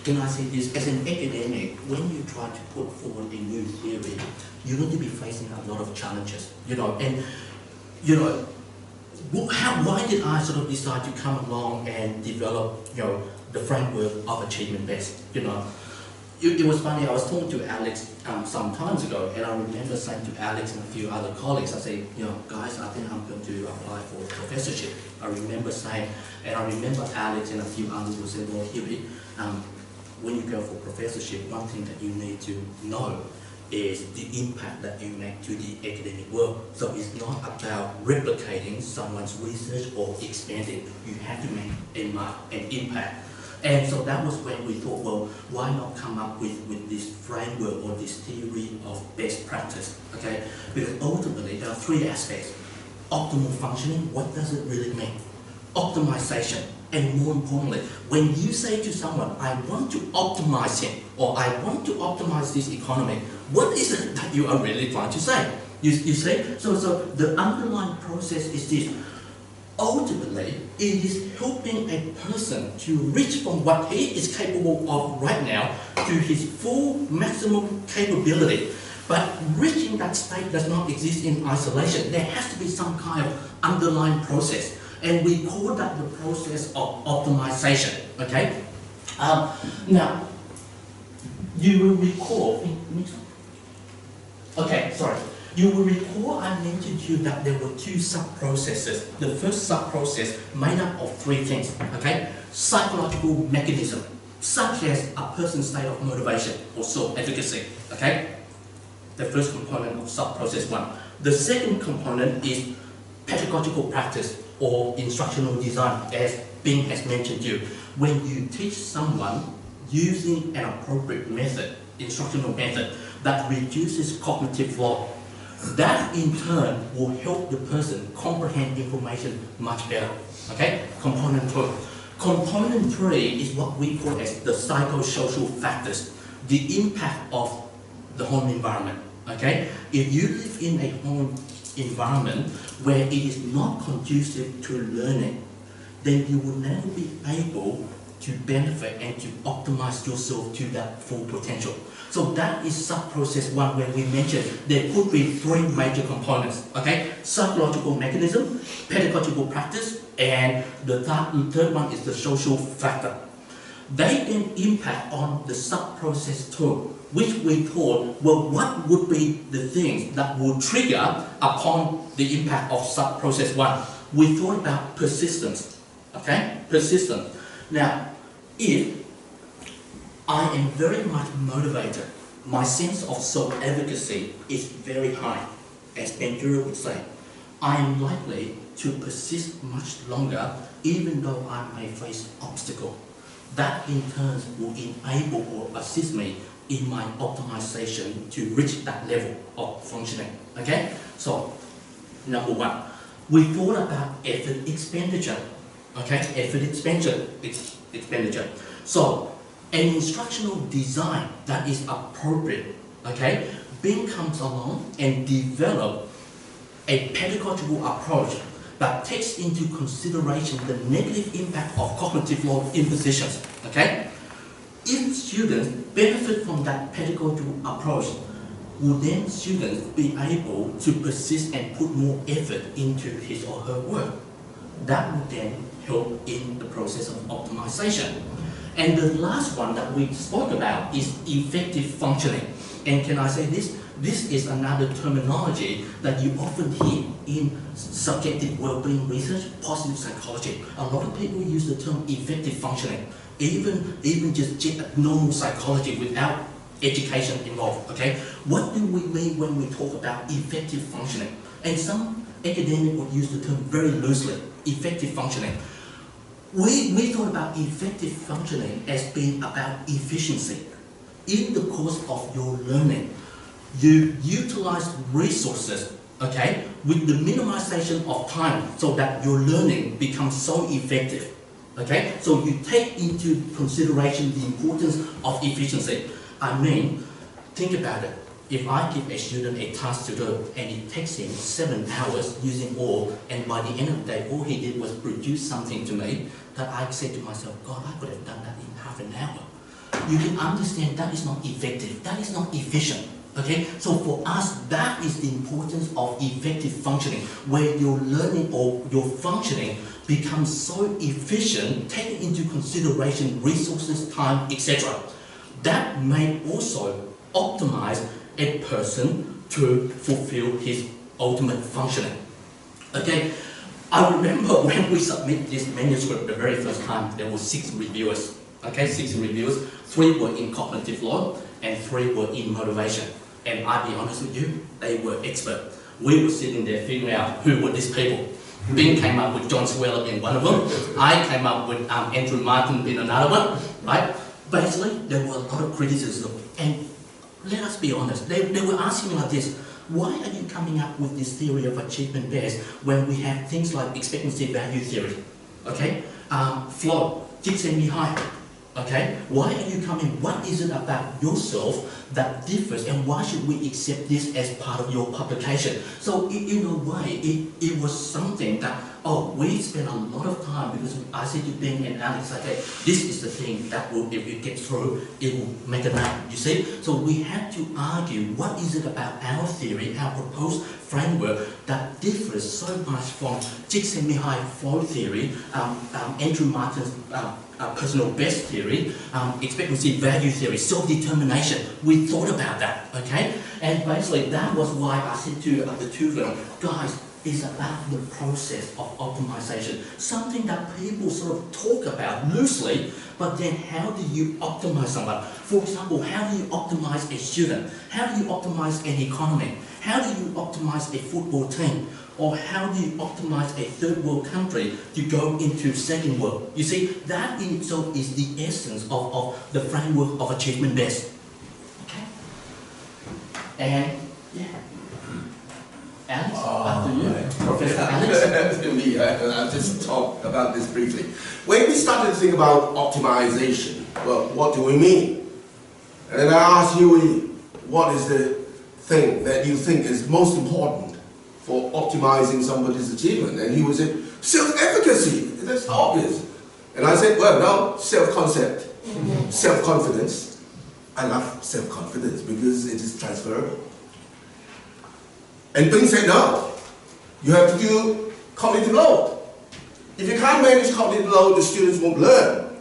can I say this? As an academic, when you try to put forward a new theory, you're going to be facing a lot of challenges, and why did I sort of decide to come along and develop, the framework of achievement based? It was funny. I was talking to Alex some times ago, and I remember saying to Alex and a few other colleagues, I say, guys, I think I'm going to apply for a professorship. I remember saying, and I remember Alex and a few others who said, well, Huey, when you go for professorship, one thing that you need to know is the impact that you make to the academic world. So it's not about replicating someone's research or expanding. You have to make a mark, an impact. And so that was when we thought, well, why not come up with this framework or this theory of best practice, okay? Because ultimately there are three aspects. Optimal functioning, what does it really mean? Optimization, and more importantly, when you say to someone, I want to optimize him, or I want to optimize this economy, what is it that you are really trying to say? You see? So the underlying process is this. Ultimately, it is helping a person to reach from what he is capable of right now to his full maximum capability. But reaching that state does not exist in isolation. There has to be some kind of underlying process. And we call that the process of optimization, okay? Now, you will recall, you will recall I mentioned to you that there were two sub-processes. The first sub-process made up of three things, okay? Psychological mechanism, such as a person's state of motivation or self-efficacy, okay? The first component of sub-process one. The second component is pedagogical practice or instructional design, as Bing has mentioned to you. When you teach someone using an appropriate method, instructional method, that reduces cognitive load, that in turn will help the person comprehend information much better. Okay? Component two. Component three is what we call as the psychosocial factors, the impact of the home environment. Okay? If you live in a home environment where it is not conducive to learning, then you will never be able to benefit and to optimize yourself to that full potential. So that is sub-process one, where we mentioned there could be three major components, okay? Psychological mechanism, pedagogical practice, and the third one is the social factor. They then impact on the sub-process two, which we thought, well, what would be the things that will trigger upon the impact of sub-process one? We thought about persistence, okay? Persistence. Now, if I am very much motivated, my sense of self-efficacy is very high, as Bandura would say, I am likely to persist much longer even though I may face obstacles. That in turn will enable or assist me in my optimization to reach that level of functioning. Okay? So, number one, we thought about effort expenditure. Okay? Effort expenditure. So, an instructional design that is appropriate. Okay? Bing comes along and develop a pedagogical approach that takes into consideration the negative impact of cognitive load impositions. Okay? If students benefit from that pedagogical approach, will then students be able to persist and put more effort into his or her work? That would then help in the process of optimization. And the last one that we spoke about is effective functioning. And can I say this? This is another terminology that you often hear in subjective well-being research, positive psychology. A lot of people use the term effective functioning, even just normal psychology without education involved. Okay, what do we mean when we talk about effective functioning? And some academics would use the term very loosely, effective functioning. We thought about effective functioning as being about efficiency. In the course of your learning, you utilize resources, okay, with the minimization of time so that your learning becomes so effective. Okay, so you take into consideration the importance of efficiency. I mean, think about it. If I give a student a task to do and it takes him 7 hours using all, and by the end of the day, all he did was produce something to me, that I said to myself, God, I could have done that in half an hour. You can understand that is not effective, that is not efficient. Okay, so for us, that is the importance of effective functioning, where your learning or your functioning becomes so efficient, taking into consideration resources, time, etc. That may also optimize a person to fulfill his ultimate functioning. Okay, I remember when we submitted this manuscript the very first time, there were 6 reviewers. Okay, 6 reviewers, 3 were in cognitive law and 3 were in motivation. And I'll be honest with you, they were expert. We were sitting there figuring out who were these people. Ben came up with John Swell in one of them. I came up with Andrew Martin in another one, right? Basically, there were a lot of criticism. And let us be honest, they were asking like this, why are you coming up with this theory of achievement based when we have things like expectancy value theory? Okay? Flow, high. Okay? Why are you coming? What is it about yourself that differs, and why should we accept this as part of your publication? So in a way, it was something that, we spent a lot of time, because I said to Ben and Alex, okay, this is the thing that will, if it gets through, it will make a name, you see? So we had to argue, what is it about our theory, our proposed framework, that differs so much from Csikszentmihalyi flow theory, Andrew Martin's personal best theory, expectancy value theory, self-determination. We thought about that, okay? And basically that was why I said to the 2 of them, guys, it's about the process of optimization. Something that people sort of talk about loosely, but then how do you optimize someone? For example, how do you optimize a student? How do you optimize an economy? How do you optimize a football team? Or how do you optimize a 3rd world country to go into 2nd world? You see, that in itself is the essence of the framework of achievement based. Okay? And yeah. Alex, after you. Professor Alex. Me, I'll just talk about this briefly. When we started to think about optimization, well, what do we mean? And then I asked Huey, what is the thing that you think is most important for optimizing somebody's achievement? And he would say, self-efficacy. That's obvious. And I said, well, no, self-concept, self-confidence. I love self-confidence because it is transferable. And Ben said, no, you have to do cognitive load. If you can't manage cognitive load, the students won't learn.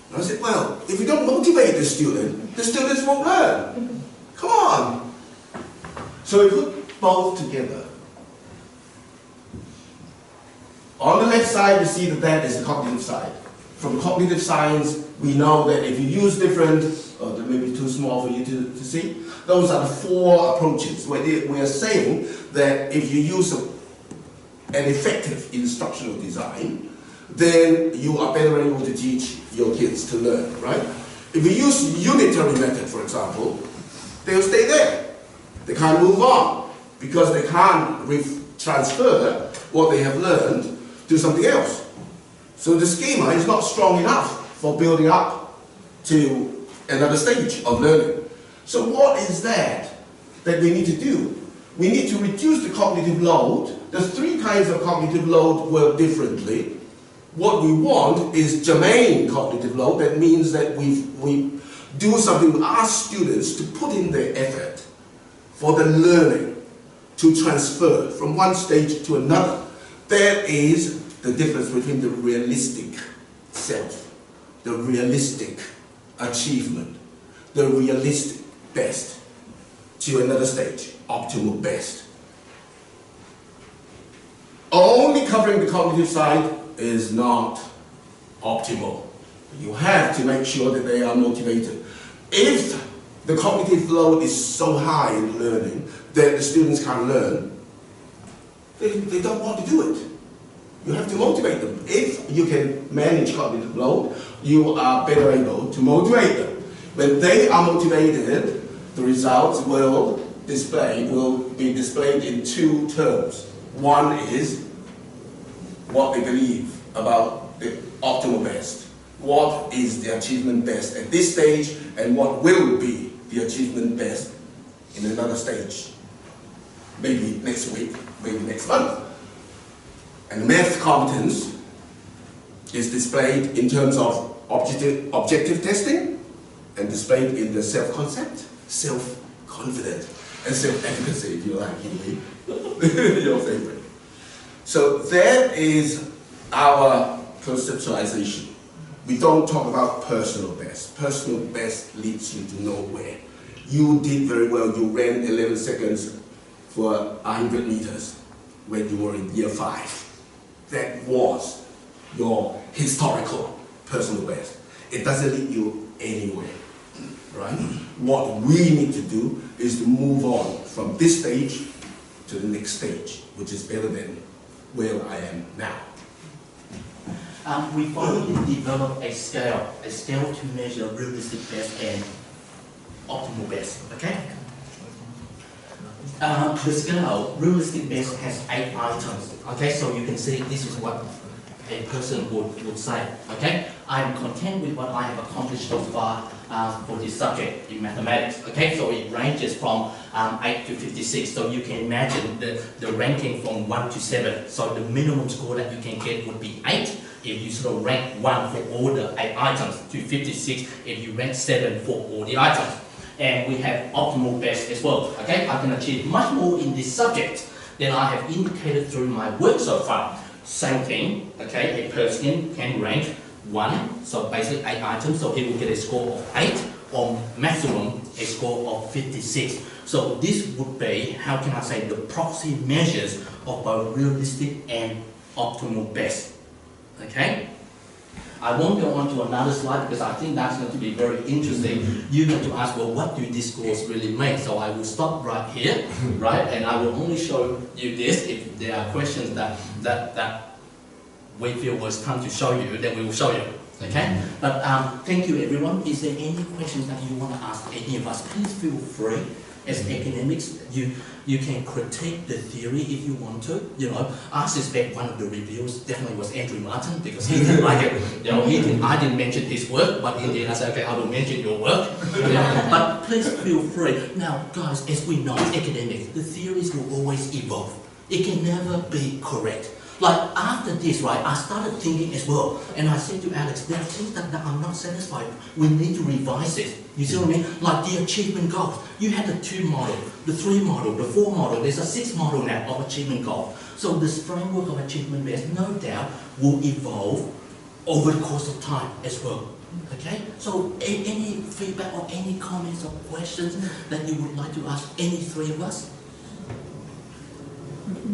And I said, well, if you don't motivate the students won't learn. Come on. So we put both together. On the left side, you see that is the cognitive side. From cognitive science, we know that if you use different, they may be too small for you to see, those are the 4 approaches where we are saying that if you use an effective instructional design, then you are better able to teach your kids to learn, right? If you use unitary method, for example, they'll stay there. They can't move on because they can't transfer what they have learned to something else. So the schema is not strong enough for building up to another stage of learning. So what is that we need to do? We need to reduce the cognitive load. There's 3 kinds of cognitive load work differently. What we want is germane cognitive load. That means that we do something, we ask students to put in their effort for the learning to transfer from one stage to another. That is the difference between the realistic self, the realistic achievement, the realistic best to another stage, optimal best. Only covering the cognitive side is not optimal. You have to make sure that they are motivated. If the cognitive load is so high in learning that the students can't learn, they don't want to do it. You have to motivate them. If you can manage cognitive load, you are better able to motivate them. When they are motivated, the results will display will be displayed in two terms. One is what they believe about the optimal best. What is the achievement best at this stage, and what will be the achievement best in another stage. Maybe next week, maybe next month. And the math competence is displayed in terms of objective testing and displayed in the self-concept, self-confidence, and self-efficacy, if you like, your favorite. So that is our conceptualization. We don't talk about personal best. Personal best leads you to nowhere. You did very well. You ran 11 seconds for 100 meters when you were in year 5. That was your historical personal best. It doesn't lead you anywhere, right? What we need to do is to move on from this stage to the next stage, which is better than where I am now. We finally developed a scale to measure realistic best and optimal best, okay? The scale, realistic best, has 8 items, okay? So you can see this is what a person would say, okay? I'm content with what I have accomplished so far for this subject in mathematics, okay? So it ranges from 8 to 56, so you can imagine the ranking from 1 to 7. So the minimum score that you can get would be 8 if you sort of rank 1 for all the 8 items, to 56 if you rank 7 for all the items. And we have optimal best as well, okay? I can achieve much more in this subject than I have indicated through my work so far. Same thing, okay? A person can rank 1, so basically 8 items, so he will get a score of 8, or maximum a score of 56. So this would be, how can I say, the proxy measures of both realistic and optimal best, okay? I won't go on to another slide because I think that's going to be very interesting. You're going to ask, well, what do these scores really mean? So I will stop right here, right? And I will only show you this. If there are questions that we feel was time to show you, then we will show you, okay? But thank you, everyone. Is there any questions that you want to ask any of us? Please feel free. As academics, you can critique the theory if you want to. You know, I suspect one of the reviewers definitely was Andrew Martin because he didn't like it. You know, I didn't mention his work, but in the end I said, okay, I will mention your work. Yeah. But please feel free. Now, guys, as we know, as academics, the theories will always evolve. It can never be correct. Like after this, right, I started thinking as well, and I said to Alex, there are things that I'm not satisfied. We need to revise it. You see what I mean? Like the achievement goals. You had the 2 model, the 3 model, the 4 model. There's a 6 model now of achievement goal. So this framework of achievement best, no doubt, will evolve over the course of time as well. Okay? So any feedback or any comments or questions that you would like to ask any 3 of us?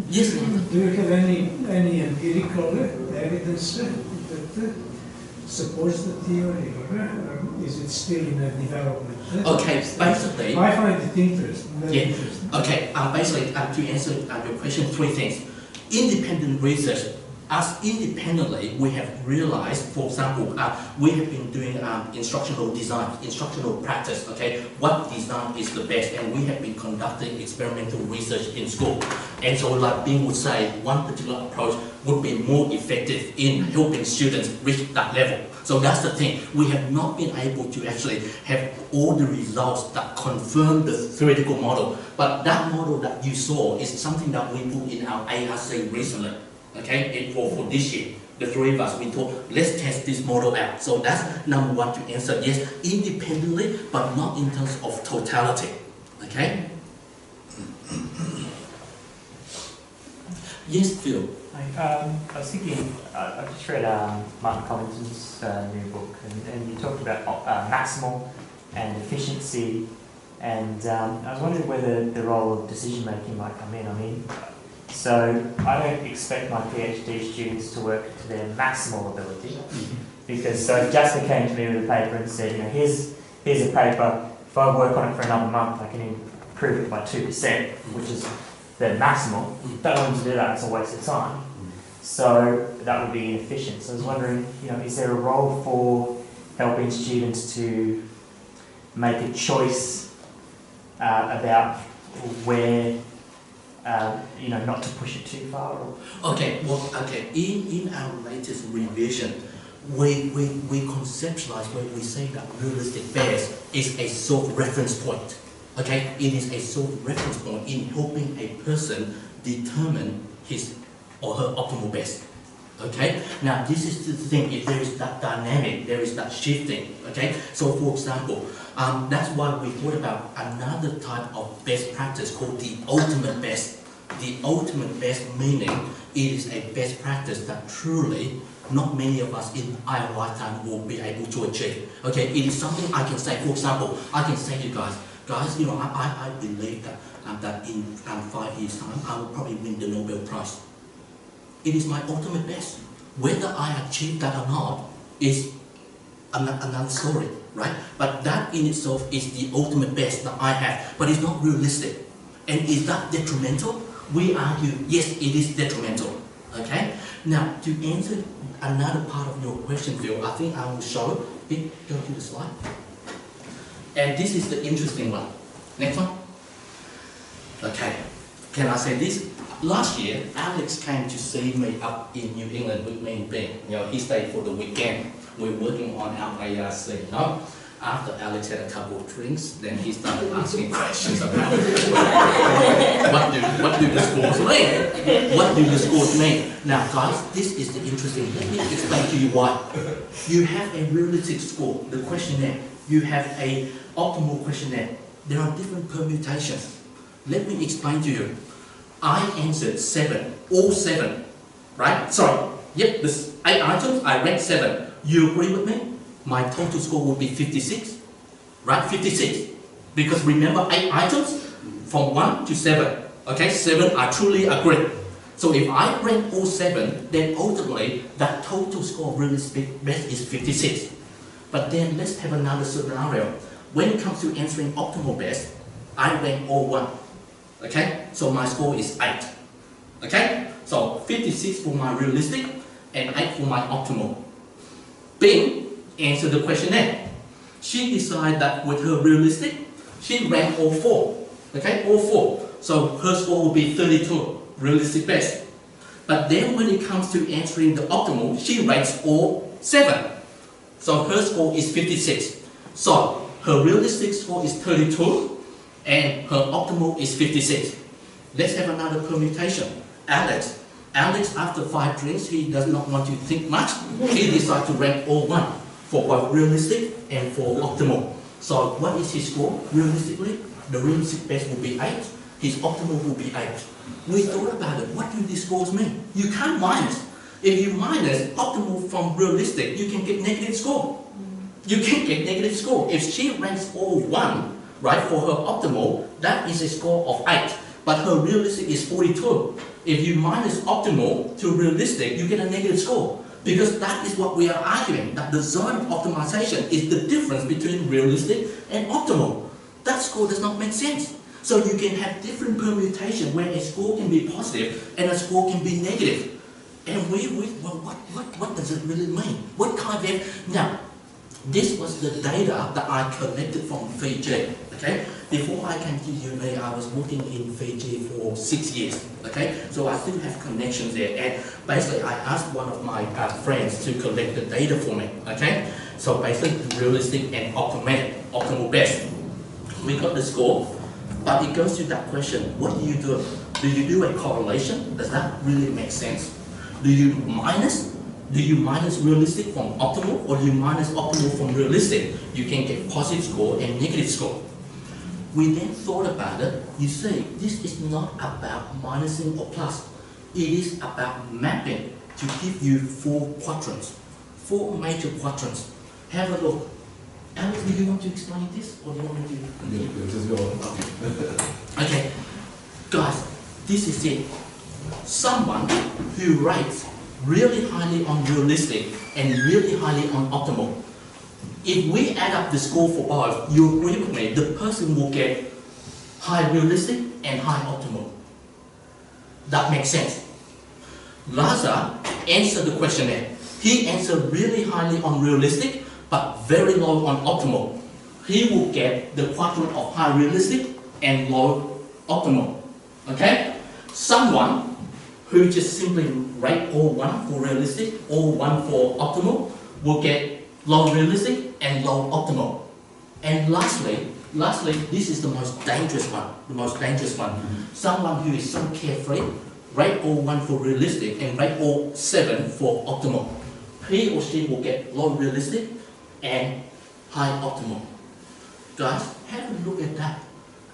Yes, ma'am. Do you have any empirical evidence that supports the theory, or is it still in a development? Okay, basically. I find it interesting. Very Yeah. interesting. Okay. Basically, to answer your question, 3 things. Independent research. Us independently, we have realized, for example, we have been doing instructional design, instructional practice, okay? What design is the best? And we have been conducting experimental research in school. And so like Bing would say, one particular approach would be more effective in helping students reach that level. So that's the thing. We have not been able to actually have all the results that confirm the theoretical model. But that model that you saw is something that we put in our ARC recently. Okay, for this year, the 3 of us, we thought, let's test this model out. So that's number 1 to answer. Yes, independently, but not in terms of totality. Okay? Yes, Phil. I was thinking, I just read Martin Collinson's new book, and you talked about maximal and efficiency, and I was wondering whether the role of decision making might come in. I mean, so I don't expect my PhD students to work to their maximal ability, because so if Jasper came to me with a paper and said, you know, here's a paper, if I work on it for another month, I can improve it by 2%, which is the maximal. Don't want to do that, it's a waste of time. So that would be inefficient. So I was wondering, you know, is there a role for helping students to make a choice about where, you know, not to push it too far? Or? Okay, well, okay, in our latest revision, we conceptualize where we say that realistic best is a self-reference point. Okay, it is a self-reference point in helping a person determine his or her optimal best. Okay, now this is the thing, if there is that dynamic, there is that shifting. Okay, so for example, that's why we thought about another type of best practice called the ultimate best. The ultimate best meaning it is a best practice that truly not many of us in our lifetime will be able to achieve. Okay, it is something I can say. For example, I can say to you guys, you know, I believe that in 5 years' time I will probably win the Nobel Prize. It is my ultimate best. Whether I achieve that or not is another story, right? But that in itself is the ultimate best that I have, but it's not realistic. And is that detrimental? We argue, yes, it is detrimental. Okay? Now, to answer another part of your question, Phil, I think I will show it. Go to the slide. And this is the interesting one. Next one. Okay. Can I say this? Last year, Alex came to see me up in New England with me and Ben. You know, he stayed for the weekend. We're working on our ARC. You know? After Alex had a couple of drinks, then he started asking questions about what do the scores mean? What do the scores mean? Now guys, this is the interesting. Let me explain to you why. You have a realistic score, the questionnaire. You have a optimal questionnaire. There are different permutations. Let me explain to you. I answered 7, all 7, right? Sorry, yep, this 8 items, I ranked 7. You agree with me? My total score would be 56, right? 56. Because remember 8 items from 1 to 7. Okay, 7, I truly agree. So if I rank all 7, then ultimately that total score of realistic best is 56. But then let's have another scenario. When it comes to answering optimal best, I rank all 1. Okay, so my score is 8. Okay, so 56 for my realistic and 8 for my optimal. Bing answered the questionnaire. She decided that with her realistic, she ranked all 4. Okay, all 4. So her score will be 32, realistic best. But then when it comes to answering the optimal, she ranks all 7. So her score is 56. So her realistic score is 32 and her optimal is 56. Let's have another permutation. Alex, after 5 drinks, he does not want to think much. He decided to rank all 1 for both realistic and for optimal. So what is his score? Realistically, the realistic best will be 8. His optimal will be 8. We thought about it. What do these scores mean? You can't minus. If you minus optimal from realistic, you can get negative score. You can get negative score. If she ranks all 1, right, for her optimal, that is a score of 8. But her realistic is 42. If you minus optimal to realistic, you get a negative score. Because that is what we are arguing, that the zone of optimization is the difference between realistic and optimal. That score does not make sense. So you can have different permutation where a score can be positive and a score can be negative. And well, what does it really mean? What kind of... Now, this was the data that I collected from Fiji. Okay? Before I came to uni, I was working in Fiji for 6 years. Okay? So I still have connections there. And basically, I asked one of my friends to collect the data for me. Okay? So basically, realistic and optimal best. We got the score, but it goes to that question: what do you do? Do you do a correlation? Does that really make sense? Do you minus? Do you minus realistic from optimal, or do you minus optimal from realistic? You can get positive score and negative score. We then thought about it. You see, this is not about minusing or plus. It is about mapping to give you 4 quadrants, 4 major quadrants. Have a look. Alex, do you want to explain this, or do you want me to? Yeah, just go on. Okay, guys, this is it. Someone who rates really highly on realistic and really highly on optimal. If we add up the score for both, you agree with me, the person will get high realistic and high optimal. That makes sense. Laza answered the questionnaire. He answered really highly on realistic, but very low on optimal. He will get the quadrant of high realistic and low optimal. Okay? Someone who just simply rate all 1 for realistic, all 1 for optimal, will get low realistic and low optimal. And lastly, this is the most dangerous one. Someone who is so carefree, rate all 1 for realistic and rate all 7 for optimal. He or she will get low realistic and high optimal. Guys, have a look at that.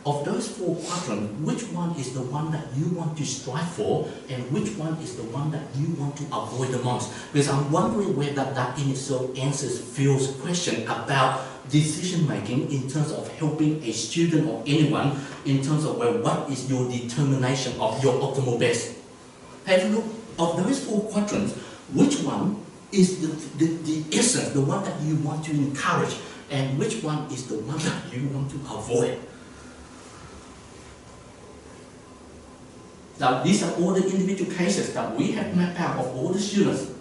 Of those 4 quadrants, which one is the one that you want to strive for and which one is the one that you want to avoid the most? Because I'm wondering whether that in itself answers Phil's question about decision making in terms of helping a student or anyone in terms of, well, what is your determination of your optimal best? Have a look, of those 4 quadrants, which one is the essence, the one that you want to encourage, and which one is the one that you want to avoid? Now, these are all the individual cases that we have mapped out of all the students.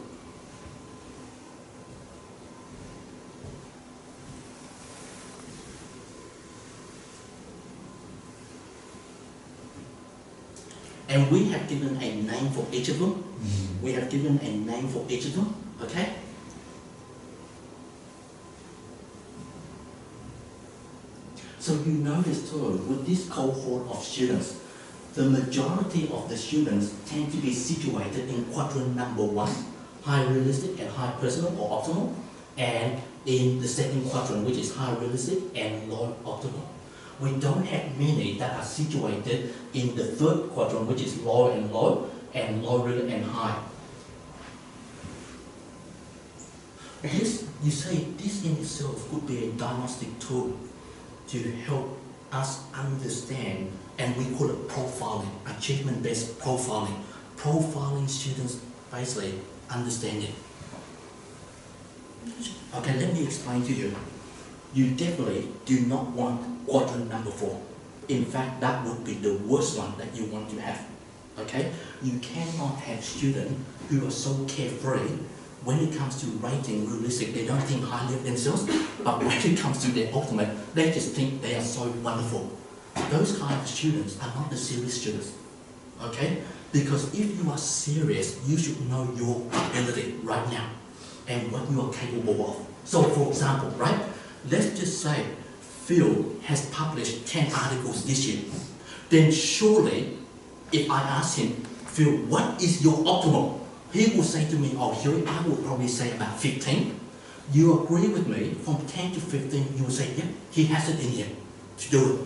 And we have given a name for each of them. We have given a name for each of them, okay? So you notice too, with this cohort of students, the majority of the students tend to be situated in quadrant number 1, high realistic and high personal or optimal, and in the second quadrant, which is high realistic and low optimal. We don't have many that are situated in the third quadrant, which is low and low, and low really and high. This, you say, this in itself could be a diagnostic tool to help us understand, and we call it profiling, achievement-based profiling. Profiling students basically understanding. Okay, let me explain to you. You definitely do not want quadrant number 4. In fact, that would be the worst one that you want to have. Okay? You cannot have students who are so carefree when it comes to rating realistic. They don't think highly of themselves, but when it comes to their ultimate, they just think they are so wonderful. Those kind of students are not the serious students. Okay? Because if you are serious, you should know your ability right now and what you are capable of. So for example, right? Let's just say Phil has published 10 articles this year. Then surely, if I ask him, Phil, what is your optimal? He will say to me, oh, Huey, I would probably say about 15. You agree with me, from 10 to 15, you will say, yeah, he has it in him to do it.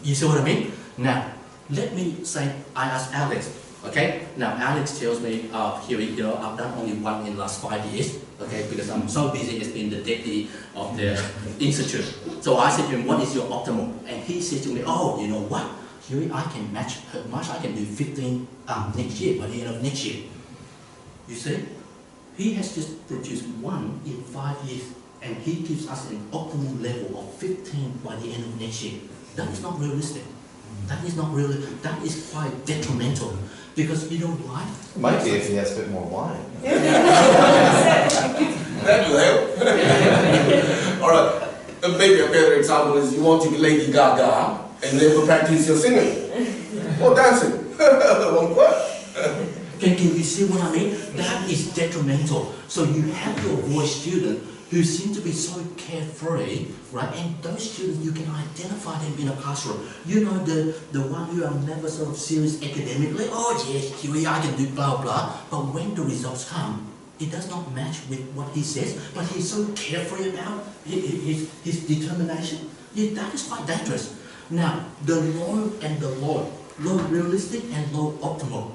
You see what I mean? Now, let me say, I asked Alex, okay? Now, Alex tells me, Huey, you know, I've done only 1 in the last 5 years, okay? Because I'm so busy as being the deputy of the institute. So I said to him, what is your optimal? And he said to me, oh, you know what? Huey, I can match her much. I can do 15 next year, by the end of next year. You see? He has just produced 1 in 5 years, and he gives us an optimal level of 15 by the end of next year. That is not realistic. That is not really, that is quite detrimental. Because you know why? Might be if he has a bit more wine. That will help. Alright, maybe a better example is you want to be Lady Gaga and never practice your singing or dancing. Won't work. Can you see what I mean? That is detrimental. So you have your voice student who seem to be so carefree, right? And those students, you can identify them in a classroom. You know, the one who are never sort of serious academically, oh yes, Huey, I can do blah, blah. But when the results come, it does not match with what he says, but he's so carefree about his determination. Yeah, that is quite dangerous. Now, the low and the low realistic and low optimal.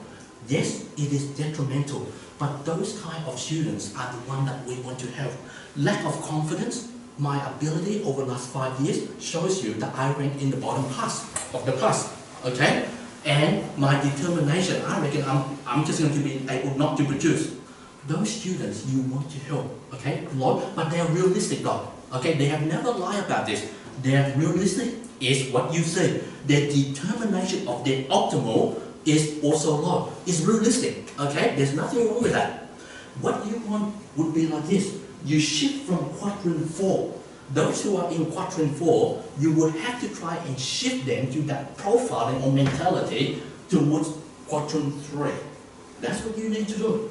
Yes, it is detrimental, but those kind of students are the one that we want to have. Lack of confidence, my ability over the last 5 years shows you that I rank in the bottom class of the class, okay? And my determination, I reckon I'm just going to be able not to produce. Those students you want to help, okay? Low, but they are realistic though, okay? They have never lied about this. They are realistic is what you say. Their determination of their optimal is also low. It's realistic, okay? There's nothing wrong with that. What you want would be like this. You shift from quadrant 4 Those who are in quadrant 4, you would have to try and shift them to that profiling or mentality towards quadrant 3. That's what you need to do.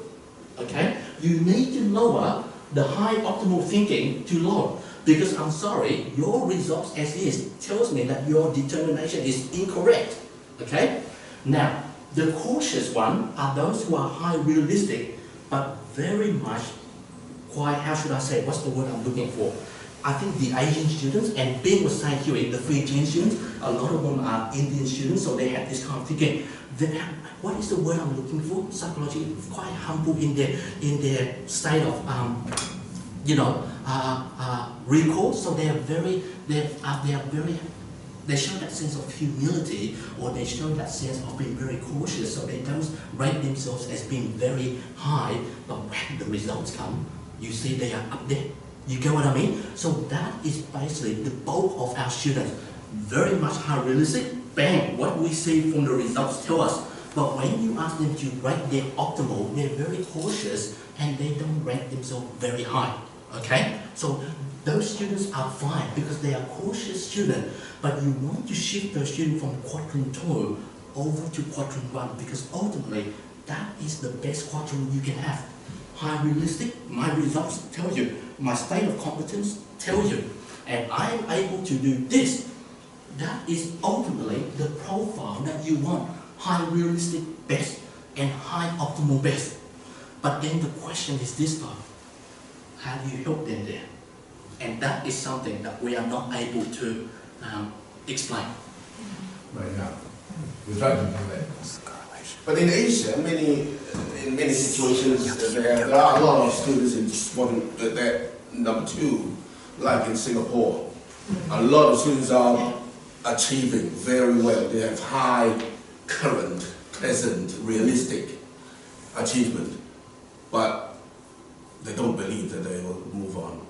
Okay? You need to lower the high optimal thinking to low. Because I'm sorry, your results as is tells me that your determination is incorrect. Okay? Now, the cautious one are those who are high realistic, but very much quite, how should I say, what's the word I'm looking for? I think the Asian students, and Ben was saying here, the Fijian students, a lot of them are Indian students, so they have this kind of thinking. What is the word I'm looking for? Psychology, quite humble in their state of, recall. So they show that sense of humility, or they show that sense of being very cautious. So they don't rate themselves as being very high, but when the results come, you see they are up there. You get what I mean? So that is basically the bulk of our students. Very much high realistic, bang, what we see from the results tell us. But when you ask them to rate their optimal, they're very cautious and they don't rank themselves very high. Okay? So those students are fine because they are cautious students, but you want to shift those students from quadrant 2 over to quadrant 1 because ultimately that is the best quadrant you can have. High realistic, my results tell you, my state of competence tells you, and I am able to do this. That is ultimately the profile that you want. High realistic best and high optimal best. But then the question is this time, how do you help them there? And that is something that we are not able to explain. Right now. We try to do that. But in Asia, in many situations, there are a lot of students in number 2, like in Singapore. A lot of students are achieving very well. They have high current, present, realistic achievement, but they don't believe that they will move on.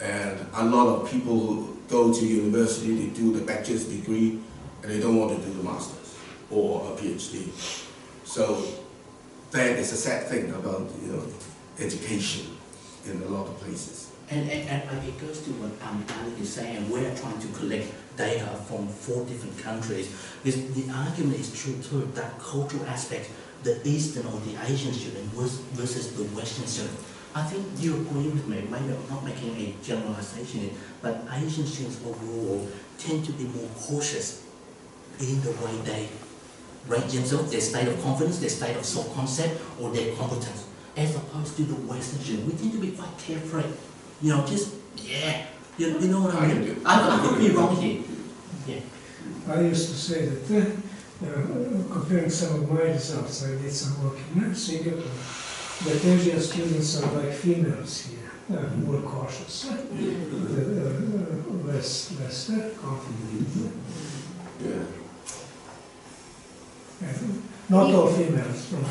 And a lot of people who go to university, they do the bachelor's degree, and they don't want to do the master's or a PhD. So that is a sad thing about education in a lot of places. And it goes to what Alec is saying, and we're trying to collect data from 4 different countries. Because the argument is true too, that cultural aspect, the Eastern or the Asian student versus the Western student. I think you agree with me, maybe I'm not making a generalization, but Asian students overall tend to be more cautious in the way they rate themselves, their state of confidence, their state of self-concept, or their competence, as opposed to the Western student. We tend to be quite carefree. You know what I mean? I could be wrong here. Yeah. I used to say that, comparing some of my results, I did some work in Singapore, that Asian students are like females here, more cautious, less confident. Yeah. Not all females from the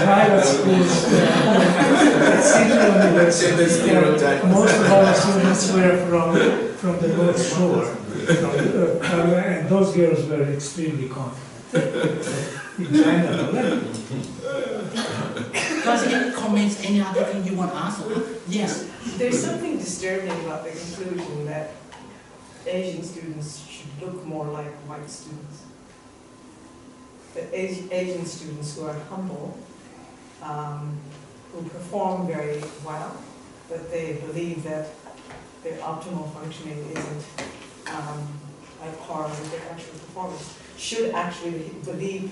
private schools. Most of our students were from the North Shore, and those girls were extremely confident. In general. Does any comments, any other thing you want to ask? Yes. There's something disturbing about the conclusion that Asian students should look more like white students. That Asian students who are humble, who perform very well, but they believe that their optimal functioning isn't at par with their actual performance, should actually believe,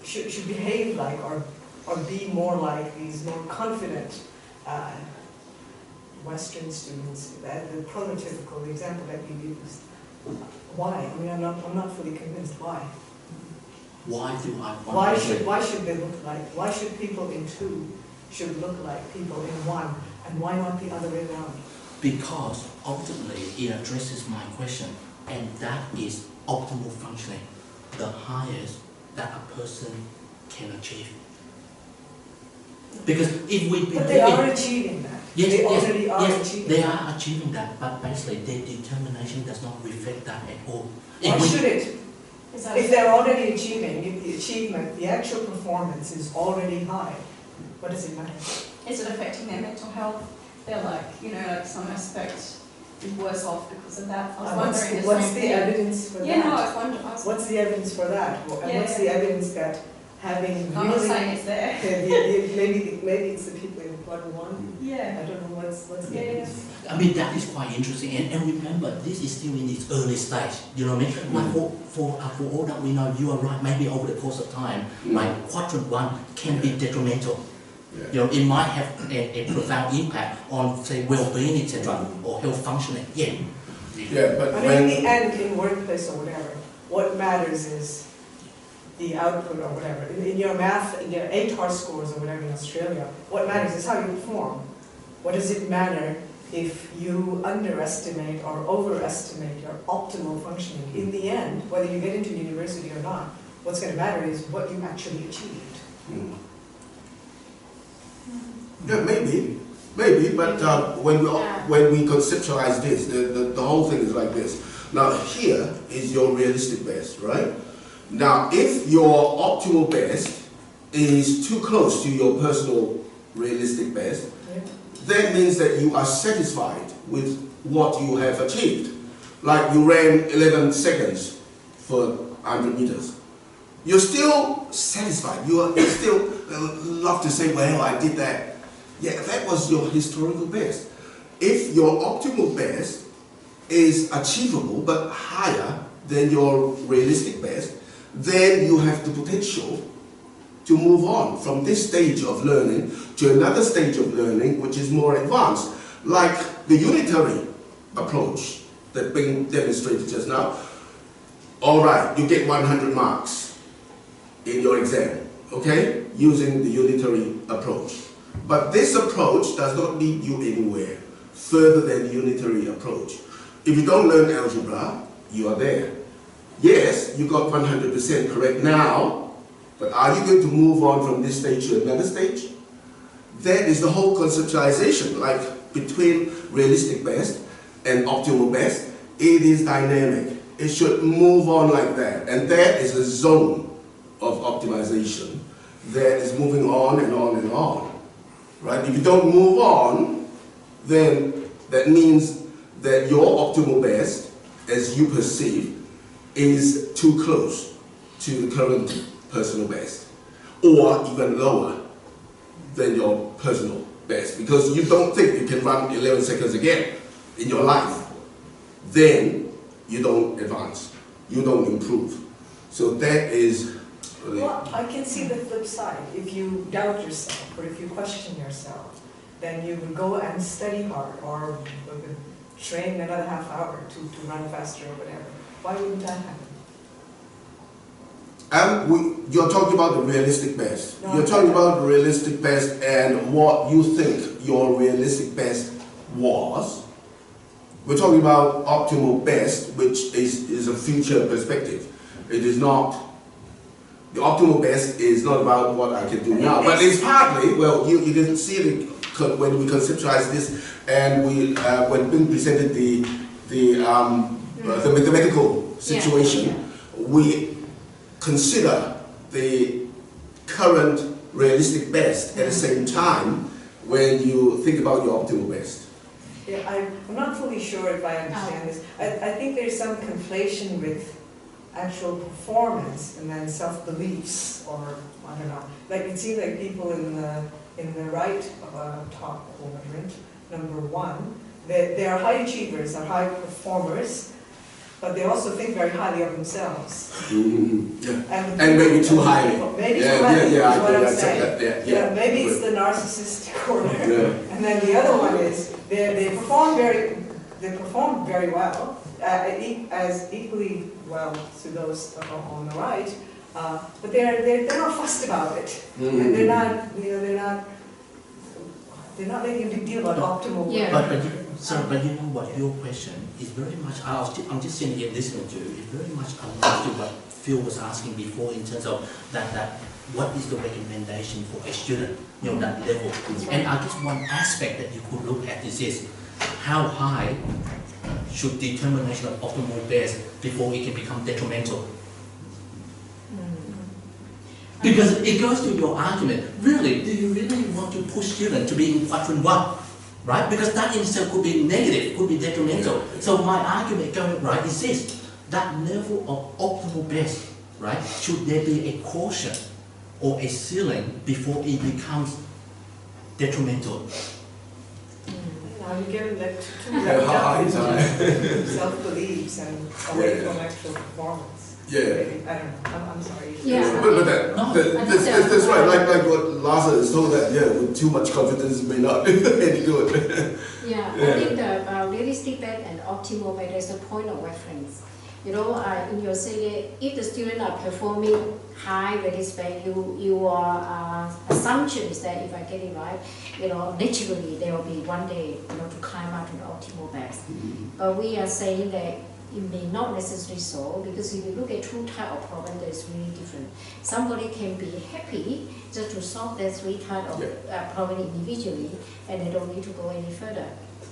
should behave like or be more like these more confident Western students, the prototypical example that you used. Why? I mean, I'm not fully convinced why. Why do I want why should they look like, why should people in 2 should look like people in 1, and why not the other way around? Because ultimately it addresses my question, and that is optimal functioning, the highest that a person can achieve. Because if we believe... But they are achieving that. Yes, they already are achieving they that. are achieving that, but basically their determination does not reflect that at all. Why should it? If they're already achieving, if the achievement, the actual performance is already high, what does it matter? Is it affecting their mental health? they're like, you know, like some aspect is worse off because of that. I was What's wondering the, the what's same the thing. evidence for Yeah, no, I that? was wondering. What's the evidence for that? And what's the evidence that having I'm not really saying it's there. maybe it's the people in plot one. Yeah. I don't know what's the Yeah. evidence. I mean, that is quite interesting, and remember, this is still in its early stage, you know what I mean? Like for all that we know, you are right, maybe over the course of time, like quadrant 1 can be detrimental. Yeah. You know, it might have a profound impact on, say, well-being, etc., or health functioning. Yeah. Yeah, but I mean, in the end, in workplace or whatever, what matters is the output or whatever. In your math, in your ATAR scores or whatever in Australia, what matters is how you perform. What does it matter if you underestimate or overestimate your optimal functioning? In the end, whether you get into university or not, what's going to matter is what you actually achieved. Yeah, maybe, but when we conceptualize this, the whole thing is like this. Now here is your realistic best, right? Now if your optimal best is too close to your personal realistic best, that means that you are satisfied with what you have achieved. Like you ran 11 seconds for 100 meters. You're still satisfied. You still love to say, well, I did that. Yeah, that was your historical best. If your optimal best is achievable but higher than your realistic best, then you have the potential to move on from this stage of learning to another stage of learning which is more advanced, like the unitary approach that being demonstrated just now. All right, you get 100 marks in your exam, okay, using the unitary approach. But this approach does not lead you anywhere further than the unitary approach. If you don't learn algebra, you are there. Yes, you got 100% correct now, but are you going to move on from this stage to another stage? That is the whole conceptualization, like between realistic best and optimal best. It is dynamic. It should move on like that. And that is a zone of optimization that is moving on and on and on. Right? If you don't move on, then that means that your optimal best, as you perceive, is too close to the current personal best, or even lower than your personal best, because you don't think you can run 11 seconds again in your life. Then you don't advance, you don't improve. So that is really... Well, I can see the flip side. If you doubt yourself, or if you question yourself, then you would go and study hard, or train another half hour to run faster or whatever. Why wouldn't that happen? You're talking about the realistic best. No, You're talking about the realistic best and what you think your realistic best was. We're talking about optimal best, which is a future perspective. It is not, the optimal best is not about what I can do now, but it's partly, well, you didn't see it when we conceptualized this, and when being presented the mathematical situation, we consider the current realistic best at the same time when you think about your optimal best. Yeah, I'm not fully sure if I understand this. I think there's some conflation with actual performance and then self-beliefs, or I don't know. Like it seems like people in the right top quadrant, number 1, they are high achievers, they're high performers, but they also think very highly of themselves. Yeah. And maybe too highly. Maybe too highly, is what I'm saying. Yeah, maybe it's the narcissistic corner. Yeah. And then the other one is they perform very well, as equally well to those on the right, but they're not fussed about it, and they're not making a big deal about optimal. Yeah. But you know what, your question is very much, I'm just sitting here listening to you, it's very much aligned to what Phil was asking before in terms of that what is the recommendation for a student, you know, that level. And I guess one aspect that you could look at is how high should determination of optimal best before it can become detrimental. Because it goes to your argument, really, do you really want to push students to be in quadrant 1? right? Because that in itself could be negative, could be detrimental. So my argument going right is this, that level of optimal best, right? Should there be a quotient or a ceiling before it becomes detrimental? Now you get like too Yeah, how high is high? self-beliefs and away from actual performance. Yeah. Maybe, I don't know, I'm sorry. Yeah. But that's right, like what Laza is told that, yeah, with too much confidence may not be any good. Yeah, I think the realistic bet and optimal bet is the point of reference. You know, in your say, if the students are performing high realistic bet, your assumption is that if I get it right, you know, naturally there will be one day, you know, to climb up to the optimal bet. But we are saying that it may not necessarily so, because if you look at two types of problems, that is really different. Somebody can be happy just to solve the three types of problem individually, and they don't need to go any further.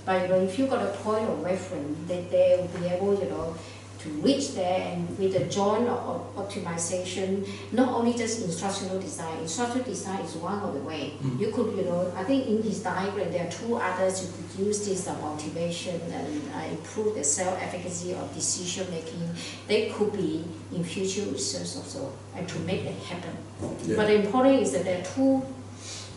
But you know, if you got a point of reference, that they will be able, you know, to reach there, and with the joint optimization, not only just instructional design is one of the way. You could, you know, I think in this diagram there are two others. You could use this motivation and improve the self-efficacy of decision making. They could be in future research also, and to make it happen. Yeah. But the important is that there are two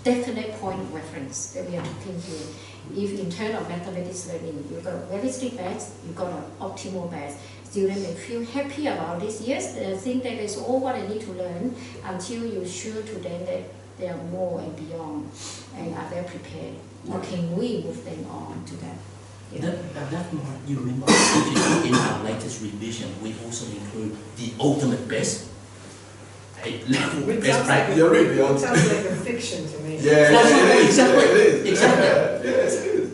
definite point of reference that we are talking here. If in terms of mathematics learning, you've got a realistic best, you've got an optimal best. Students may feel happy about this. Yes, they think that is all what I need to learn, until you're sure to them that they are more and beyond, and are they prepared? Or can we move them on to that? Yeah. That you remember in our latest revision, we also include the ultimate best. A level Which best sounds practice. You're right, beyond. Sounds like a fiction to me. Yeah, That's right, it is. exactly. Yeah, it is. Exactly. Yeah, yes, it is.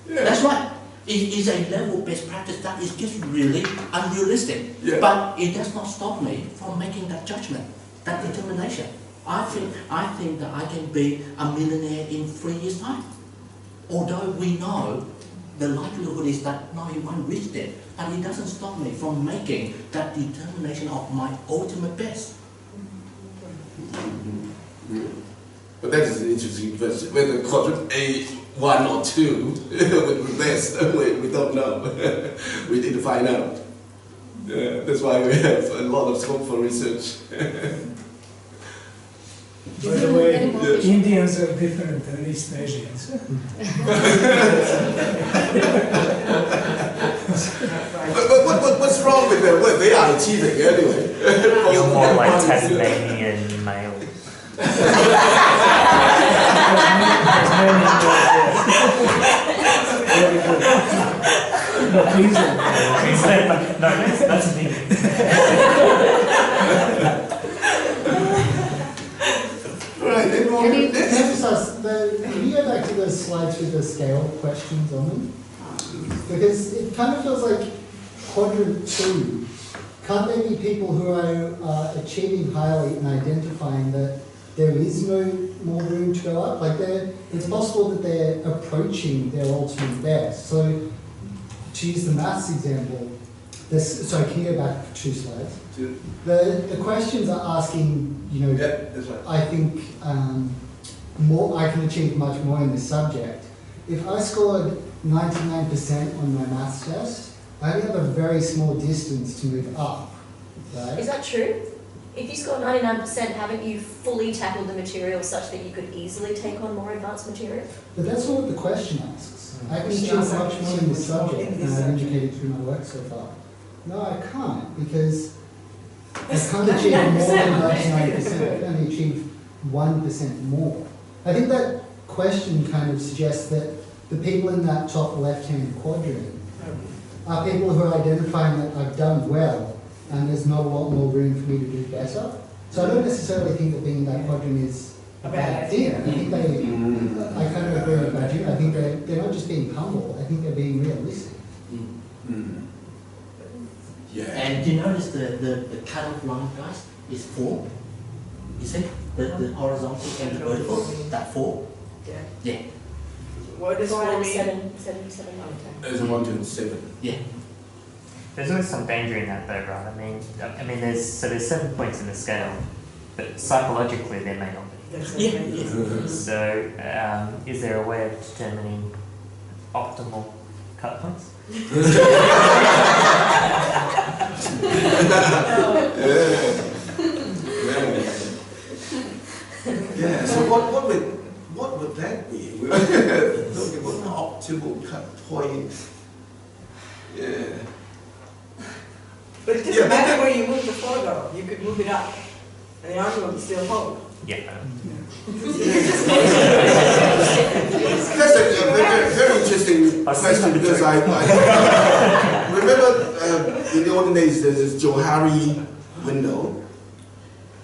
Yeah. That's right. It is a level best practice that is just really unrealistic. Yeah. But it does not stop me from making that judgment, that determination. I think that I can be a millionaire in 3 years' time. Although we know the likelihood is that no, you won't reach there. But it doesn't stop me from making that determination of my ultimate best. But that is an interesting question. Whether quadrant A, 1 or 2 would be best, we don't know. We need to find out. That's why we have a lot of scope for research. By the way, Indians are different than East Asians. But what's wrong with them? Well, they are achieving anyway. You're more like Tasmanian males. That's me. Right, then more. Can you go back to those slides with the scale questions on them? Because it kind of feels like quadrant 2. Can't there be people who are achieving highly and identifying that there is no more room to go up? Like it's possible that they're approaching their ultimate best. So to use the maths example, sorry, can you go back 2 slides? The questions are asking, you know, Yeah, that's right. I think I can achieve much more in this subject. If I scored 99% on my maths test, I only have a very small distance to move up, right? Is that true? If you score 99%, haven't you fully tackled the material such that you could easily take on more advanced material? But that's not what the question asks. I can achieve much more in this subject than I've indicated through my work so far. No, I can't, because I can't achieve more than 99%. I can only achieve 1% more. I think that question kind of suggests that the people in that top left-hand quadrant are people who are identifying that I've done well and there's not a lot more room for me to do better. So I don't necessarily think that being in that quadrant is a bad idea. I think I kind of agree with that. I think they're not just being humble, I think they're being realistic. Yeah. And you notice the cut-off line, guys, is 4. You see? The horizontal and the vertical, that 4. Yeah. Yeah. What is 4 mean? 7. There's a 1 to 7. Yeah. There's always some danger in that, though, right? I mean, there's 7 points in the scale, but psychologically there may not be. Yeah. So, is there a way of determining optimal cut points? Yeah, so what would that be? We're talking about the optimal cut point. Yeah. But it doesn't matter where you move the foreground, you could move it up, and the argument would still hold. Yeah. That's a very interesting question because I remember in the olden days there's this Johari window.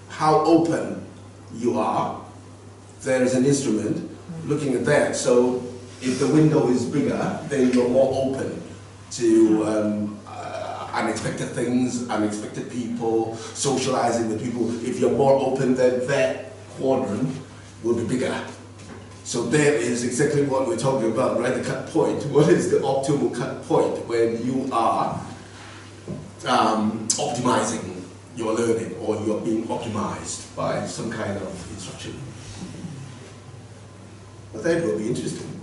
How open you are. There's an instrument looking at that. So if the window is bigger, then you're more open to unexpected things, unexpected people, socializing with people. If you're more open, then that quadrant will be bigger. So that is exactly what we're talking about, right? The cut point. What is the optimal cut point when you are optimizing your learning or you're being optimized by some kind of instruction? But that will be interesting.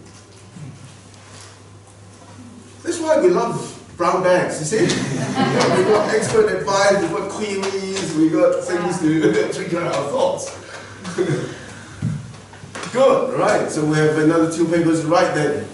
That's why we love brown bags, you see? We got expert advice, we got queries, we got things to trigger our thoughts. Good, right, so we have another 2 papers right then.